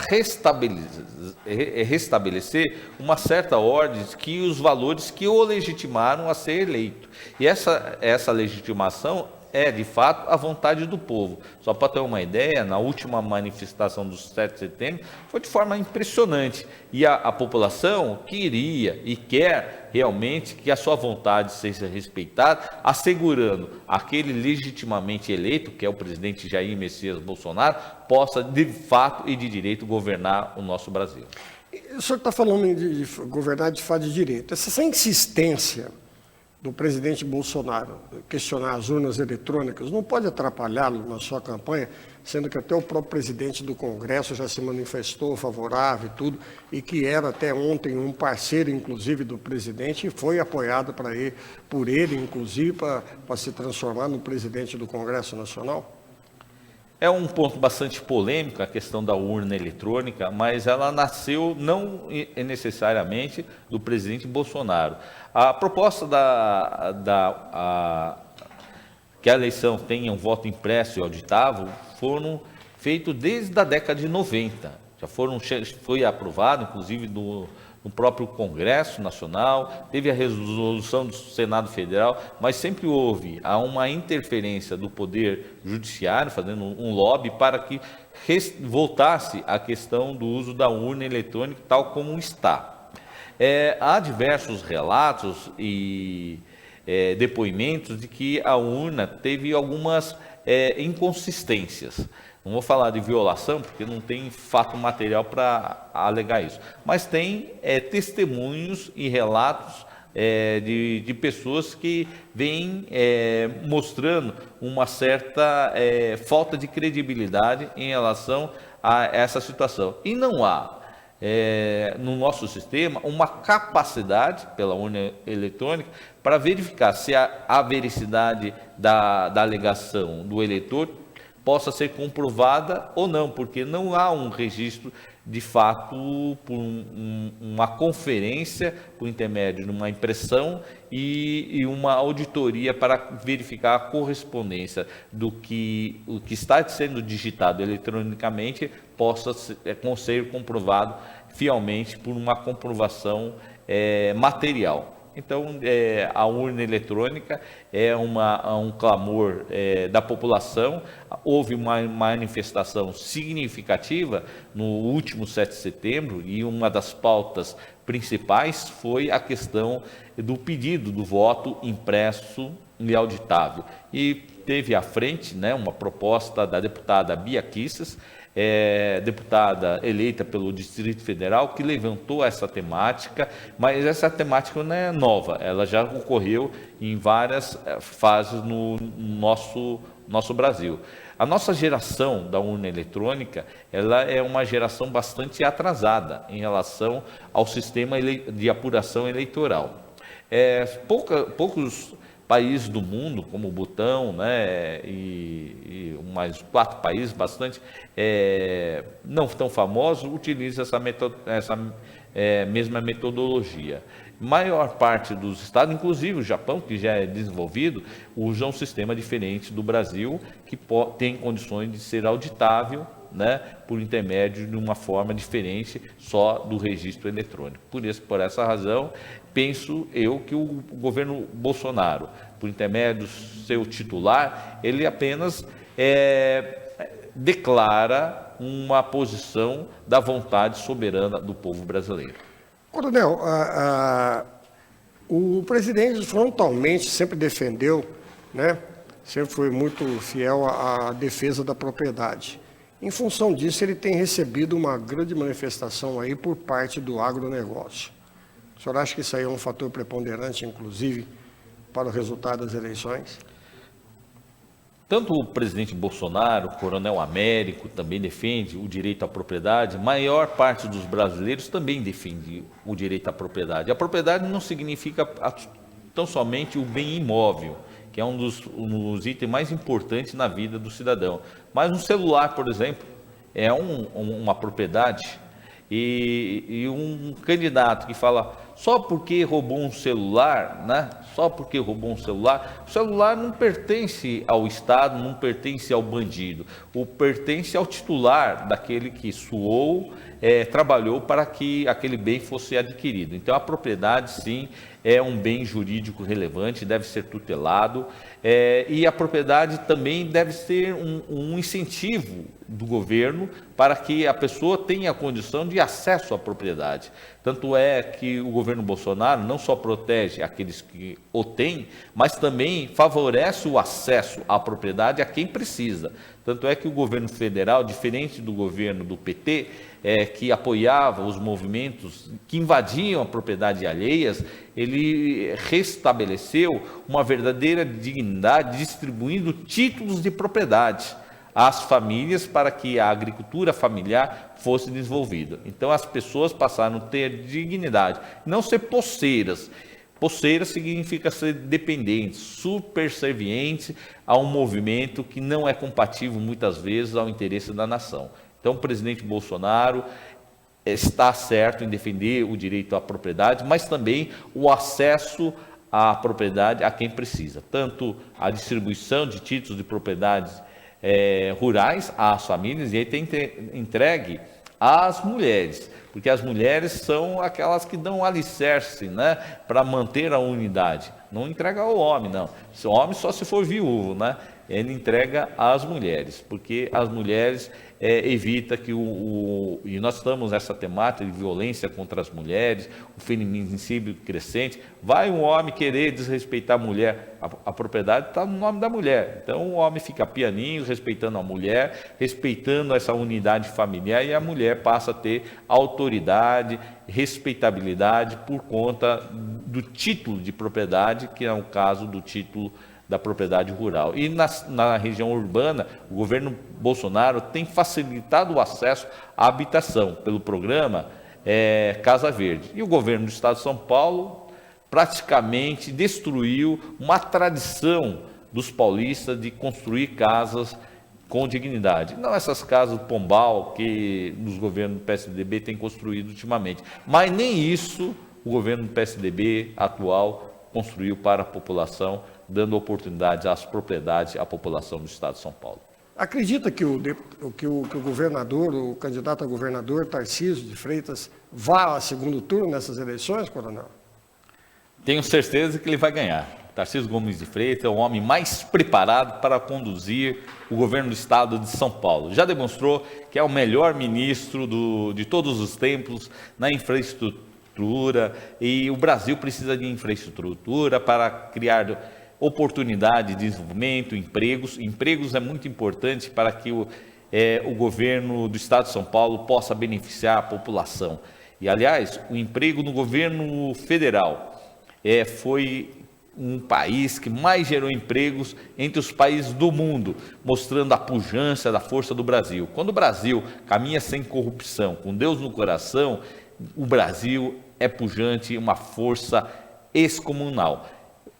restabelecer uma certa ordem que os valores que o legitimaram a ser eleito. E essa legitimação é, de fato, a vontade do povo. Só para ter uma ideia, na última manifestação do 7 de setembro, foi de forma impressionante. E a população queria e quer realmente que a sua vontade seja respeitada, assegurando aquele legitimamente eleito, que é o presidente Jair Messias Bolsonaro, possa, de fato e de direito, governar o nosso Brasil. O senhor está falando de governar de fato de direito. Essa insistência do presidente Bolsonaro questionar as urnas eletrônicas não pode atrapalhá-lo na sua campanha, sendo que até o próprio presidente do Congresso já se manifestou favorável e tudo, e que era até ontem um parceiro, inclusive, do presidente, e foi apoiado por ele, inclusive, para se transformar no presidente do Congresso Nacional? É um ponto bastante polêmico a questão da urna eletrônica, mas ela nasceu não necessariamente do presidente Bolsonaro. A proposta que a eleição tenha um voto impresso e auditável foram feitos desde a década de 90. Foi aprovado, inclusive, no próprio Congresso Nacional, teve a resolução do Senado Federal, mas sempre houve uma interferência do Poder Judiciário, fazendo um lobby para que voltasse a questão do uso da urna eletrônica tal como está. Há diversos relatos e depoimentos de que a urna teve algumas inconsistências. Não vou falar de violação, porque não tem fato material para alegar isso. Mas tem testemunhos e relatos de pessoas que vêm mostrando uma certa falta de credibilidade em relação a essa situação. E não há no nosso sistema uma capacidade pela urna eletrônica para verificar se a veracidade da alegação do eleitor possa ser comprovada ou não, porque não há um registro de fato por uma conferência por intermédio de uma impressão e uma auditoria para verificar a correspondência do que o que está sendo digitado eletronicamente possa ser comprovado fielmente por uma comprovação material. Então, a urna eletrônica é um clamor da população. Houve uma manifestação significativa no último 7 de setembro e uma das pautas principais foi a questão do pedido do voto impresso e auditável. E teve à frente, né, uma proposta da deputada Bia Kicis, deputada eleita pelo Distrito Federal, que levantou essa temática, mas essa temática não é nova, ela já ocorreu em várias fases no nosso Brasil. A nossa geração da urna eletrônica, ela é uma geração bastante atrasada em relação ao sistema de apuração eleitoral. Poucos países do mundo, como o Butão, né, e mais 4 países bastante não tão famosos, utilizam essa mesma metodologia. Maior parte dos estados, inclusive o Japão, que já é desenvolvido, usa um sistema diferente do Brasil, que tem condições de ser auditável, né, por intermédio de uma forma diferente só do registro eletrônico. Por essa razão, penso eu que o governo Bolsonaro, por intermédio do seu titular, ele apenas declara uma posição da vontade soberana do povo brasileiro. Coronel, o presidente frontalmente sempre defendeu, né, sempre foi muito fiel à defesa da propriedade. Em função disso, ele tem recebido uma grande manifestação aí por parte do agronegócio. O senhor acha que isso aí é um fator preponderante, inclusive, para o resultado das eleições? Tanto o presidente Bolsonaro, o Coronel Américo, também defende o direito à propriedade. Maior parte dos brasileiros também defende o direito à propriedade. A propriedade não significa tão somente o bem imóvel, que é um dos itens mais importantes na vida do cidadão. Mas um celular, por exemplo, é uma propriedade. E um candidato que fala só porque roubou um celular, né? Só porque roubou um celular, o celular não pertence ao Estado, não pertence ao bandido, pertence ao titular daquele que suou, trabalhou para que aquele bem fosse adquirido. Então a propriedade, sim, é um bem jurídico relevante, deve ser tutelado, e a propriedade também deve ser um incentivo do governo para que a pessoa tenha a condição de acesso à propriedade. Tanto é que o governo Bolsonaro não só protege aqueles que o têm, mas também favorece o acesso à propriedade a quem precisa. Tanto é que o governo federal, diferente do governo do PT, que apoiava os movimentos que invadiam a propriedade alheias, ele restabeleceu uma verdadeira dignidade, distribuindo títulos de propriedade às famílias para que a agricultura familiar fosse desenvolvida. Então as pessoas passaram a ter dignidade, não ser posseiras. Posseira significa ser dependente, subserviente a um movimento que não é compatível muitas vezes ao interesse da nação. Então o presidente Bolsonaro está certo em defender o direito à propriedade, mas também o acesso à propriedade a quem precisa, tanto a distribuição de títulos de propriedades rurais às famílias, e aí tem entregue às mulheres, porque as mulheres são aquelas que dão alicerce, né, para manter a unidade. Não entrega ao homem, não. O homem só se for viúvo, né? Ele entrega às mulheres, porque as mulheres evita que e nós estamos nessa temática de violência contra as mulheres, o feminicídio crescente. Vai um homem querer desrespeitar a mulher, a propriedade está no nome da mulher. Então o homem fica pianinho, respeitando a mulher, respeitando essa unidade familiar, e a mulher passa a ter autoridade, respeitabilidade por conta do título de propriedade, que é o caso do título da propriedade rural. E na região urbana, o governo Bolsonaro tem facilitado o acesso à habitação pelo programa Casa Verde. E o governo do estado de São Paulo praticamente destruiu uma tradição dos paulistas de construir casas com dignidade. Não essas casas do Pombal que os governos do PSDB têm construído ultimamente, mas nem isso o governo do PSDB atual construiu para a população, dando oportunidades às propriedades à população do estado de São Paulo. Acredita que o governador, o candidato a governador, Tarcísio de Freitas, vá a segundo turno nessas eleições, coronel? Tenho certeza que ele vai ganhar. Tarcísio Gomes de Freitas é o homem mais preparado para conduzir o governo do estado de São Paulo. Já demonstrou que é o melhor ministro de todos os tempos na infraestrutura, e o Brasil precisa de infraestrutura para criar oportunidade de desenvolvimento, empregos. Empregos é muito importante para que o governo do estado de São Paulo possa beneficiar a população. E, aliás, o emprego no governo federal foi um país que mais gerou empregos entre os países do mundo, mostrando a pujança da força do Brasil. Quando o Brasil caminha sem corrupção, com Deus no coração, o Brasil é pujante, uma força excomunal.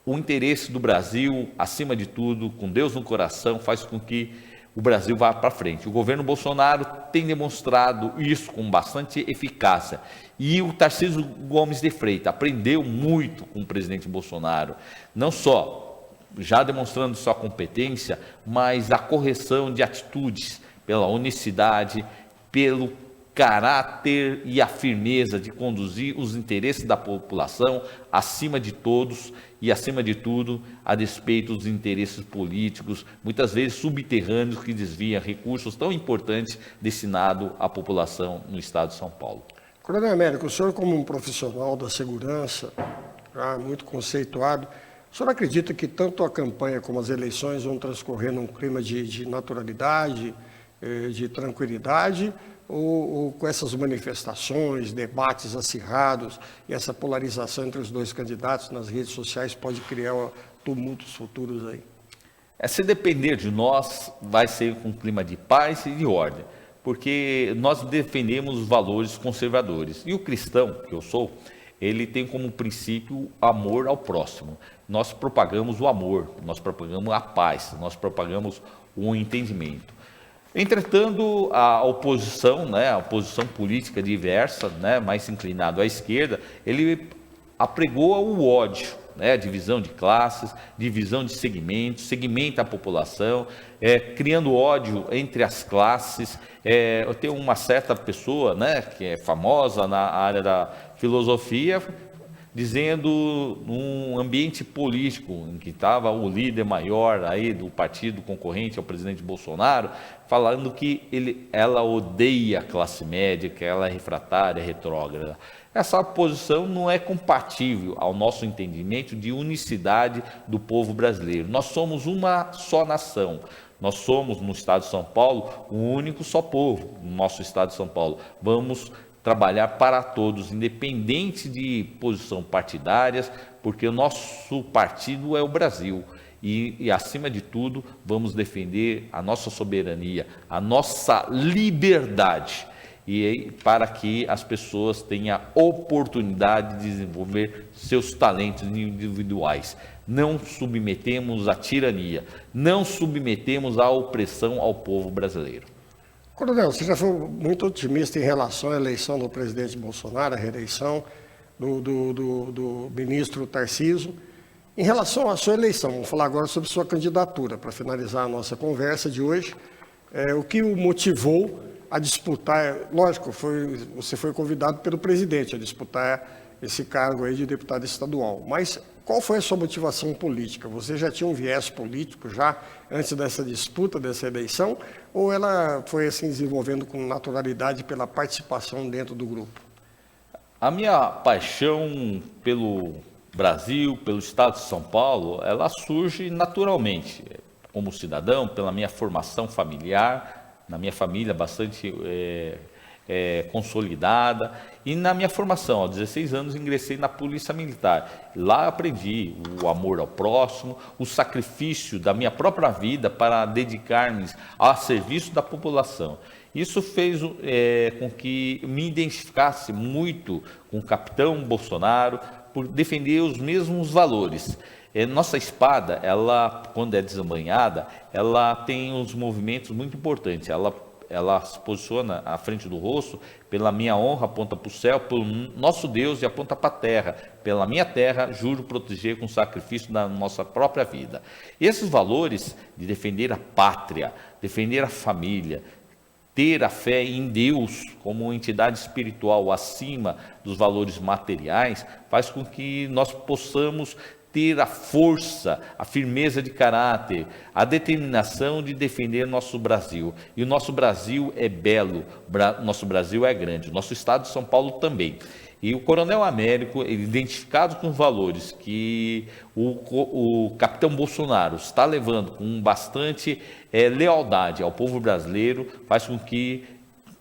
O interesse do Brasil, acima de tudo, com Deus no coração, faz com que o Brasil vá para frente. O governo Bolsonaro tem demonstrado isso com bastante eficácia. E o Tarcísio Gomes de Freitas aprendeu muito com o presidente Bolsonaro, não só já demonstrando sua competência, mas a correção de atitudes, pela honestidade, pelo caráter e a firmeza de conduzir os interesses da população acima de todos e, acima de tudo, a despeito dos interesses políticos, muitas vezes subterrâneos, que desviam recursos tão importantes destinados à população no estado de São Paulo. Coronel Américo, o senhor, como um profissional da segurança, já muito conceituado, o senhor acredita que tanto a campanha como as eleições vão transcorrer num clima de naturalidade, de tranquilidade, ou com essas manifestações, debates acirrados e essa polarização entre os dois candidatos nas redes sociais pode criar tumultos futuros aí? Se depender de nós, vai ser com um clima de paz e de ordem, porque nós defendemos os valores conservadores. E o cristão, que eu sou, ele tem como princípio amor ao próximo. Nós propagamos o amor, nós propagamos a paz, nós propagamos o entendimento. Entretanto, a oposição política diversa, mais inclinado à esquerda, ele apregou o ódio, a divisão de classes, divisão de segmentos, segmenta a população, criando ódio entre as classes. Eu tenho uma certa pessoa, que é famosa na área da filosofia, dizendo num ambiente político em que estava o líder maior aí do partido concorrente ao presidente Bolsonaro, falando que ela odeia a classe média, que ela é refratária, retrógrada. Essa posição não é compatível ao nosso entendimento de unicidade do povo brasileiro. Nós somos uma só nação. Nós somos, no estado de São Paulo, o único só povo no nosso estado de São Paulo. Vamos trabalhar para todos, independente de posição partidárias, porque o nosso partido é o Brasil. E, acima de tudo, vamos defender a nossa soberania, a nossa liberdade, e para que as pessoas tenham a oportunidade de desenvolver seus talentos individuais. Não submetemos à tirania, não submetemos à opressão ao povo brasileiro. Coronel, você já foi muito otimista em relação à eleição do presidente Bolsonaro, a reeleição do ministro Tarcísio. Em relação à sua eleição, vamos falar agora sobre sua candidatura, para finalizar a nossa conversa de hoje. O que o motivou a disputar, lógico, você foi convidado pelo presidente a disputar esse cargo aí de deputado estadual, mas qual foi a sua motivação política? Você já tinha um viés político já antes dessa disputa, dessa eleição, ou ela foi assim desenvolvendo com naturalidade pela participação dentro do grupo? A minha paixão pelo Brasil, pelo estado de São Paulo, ela surge naturalmente, como cidadão, pela minha formação familiar, na minha família bastante consolidada, e na minha formação, aos 16 anos, ingressei na Polícia Militar. Lá aprendi o amor ao próximo, o sacrifício da minha própria vida para dedicar-me ao serviço da população. Isso fez com que me identificasse muito com o capitão Bolsonaro por defender os mesmos valores. Nossa espada, ela, quando é desembainhada, ela tem uns movimentos muito importantes. Ela se posiciona à frente do rosto, pela minha honra aponta para o céu, pelo nosso Deus e aponta para a terra. Pela minha terra, juro proteger com sacrifício da nossa própria vida. Esses valores de defender a pátria, defender a família, ter a fé em Deus como uma entidade espiritual acima dos valores materiais, faz com que nós possamos ter a força, a firmeza de caráter, a determinação de defender nosso Brasil. E o nosso Brasil é belo, nosso Brasil é grande, o nosso estado de São Paulo também. E o Coronel Américo, ele, identificado com os valores que o capitão Bolsonaro está levando com bastante lealdade ao povo brasileiro, faz com que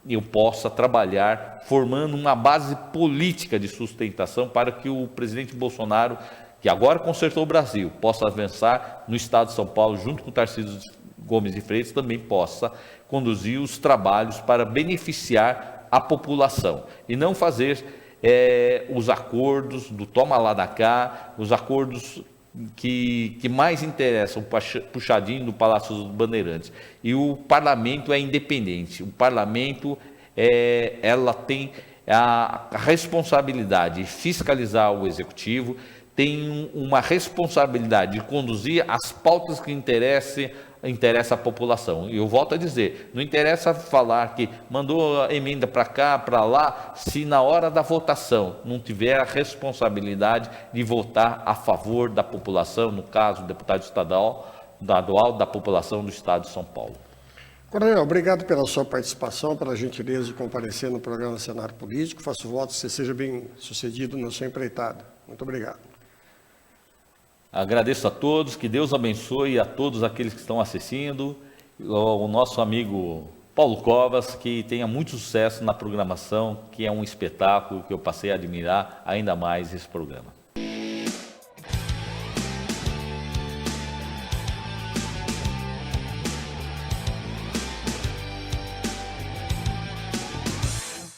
eu possa trabalhar formando uma base política de sustentação para que o presidente Bolsonaro, que agora consertou o Brasil, possa avançar no estado de São Paulo, junto com o Tarcísio Gomes de Freitas, também possa conduzir os trabalhos para beneficiar a população e não fazer os acordos do toma lá da cá, os acordos que mais interessam, o puxadinho do Palácio dos Bandeirantes. E o parlamento é independente, o parlamento ela tem a responsabilidade de fiscalizar o executivo, tem uma responsabilidade de conduzir as pautas que interessa a população. E eu volto a dizer, não interessa falar que mandou a emenda para cá, para lá, se na hora da votação não tiver a responsabilidade de votar a favor da população, no caso, o deputado estadual da população do estado de São Paulo. Coronel, obrigado pela sua participação, pela gentileza de comparecer no programa Cenário Político. Faço votos que você seja bem sucedido na sua empreitada. Muito obrigado. Agradeço a todos, que Deus abençoe a todos aqueles que estão assistindo, o nosso amigo Paulo Covas, que tenha muito sucesso na programação, que é um espetáculo que eu passei a admirar ainda mais esse programa.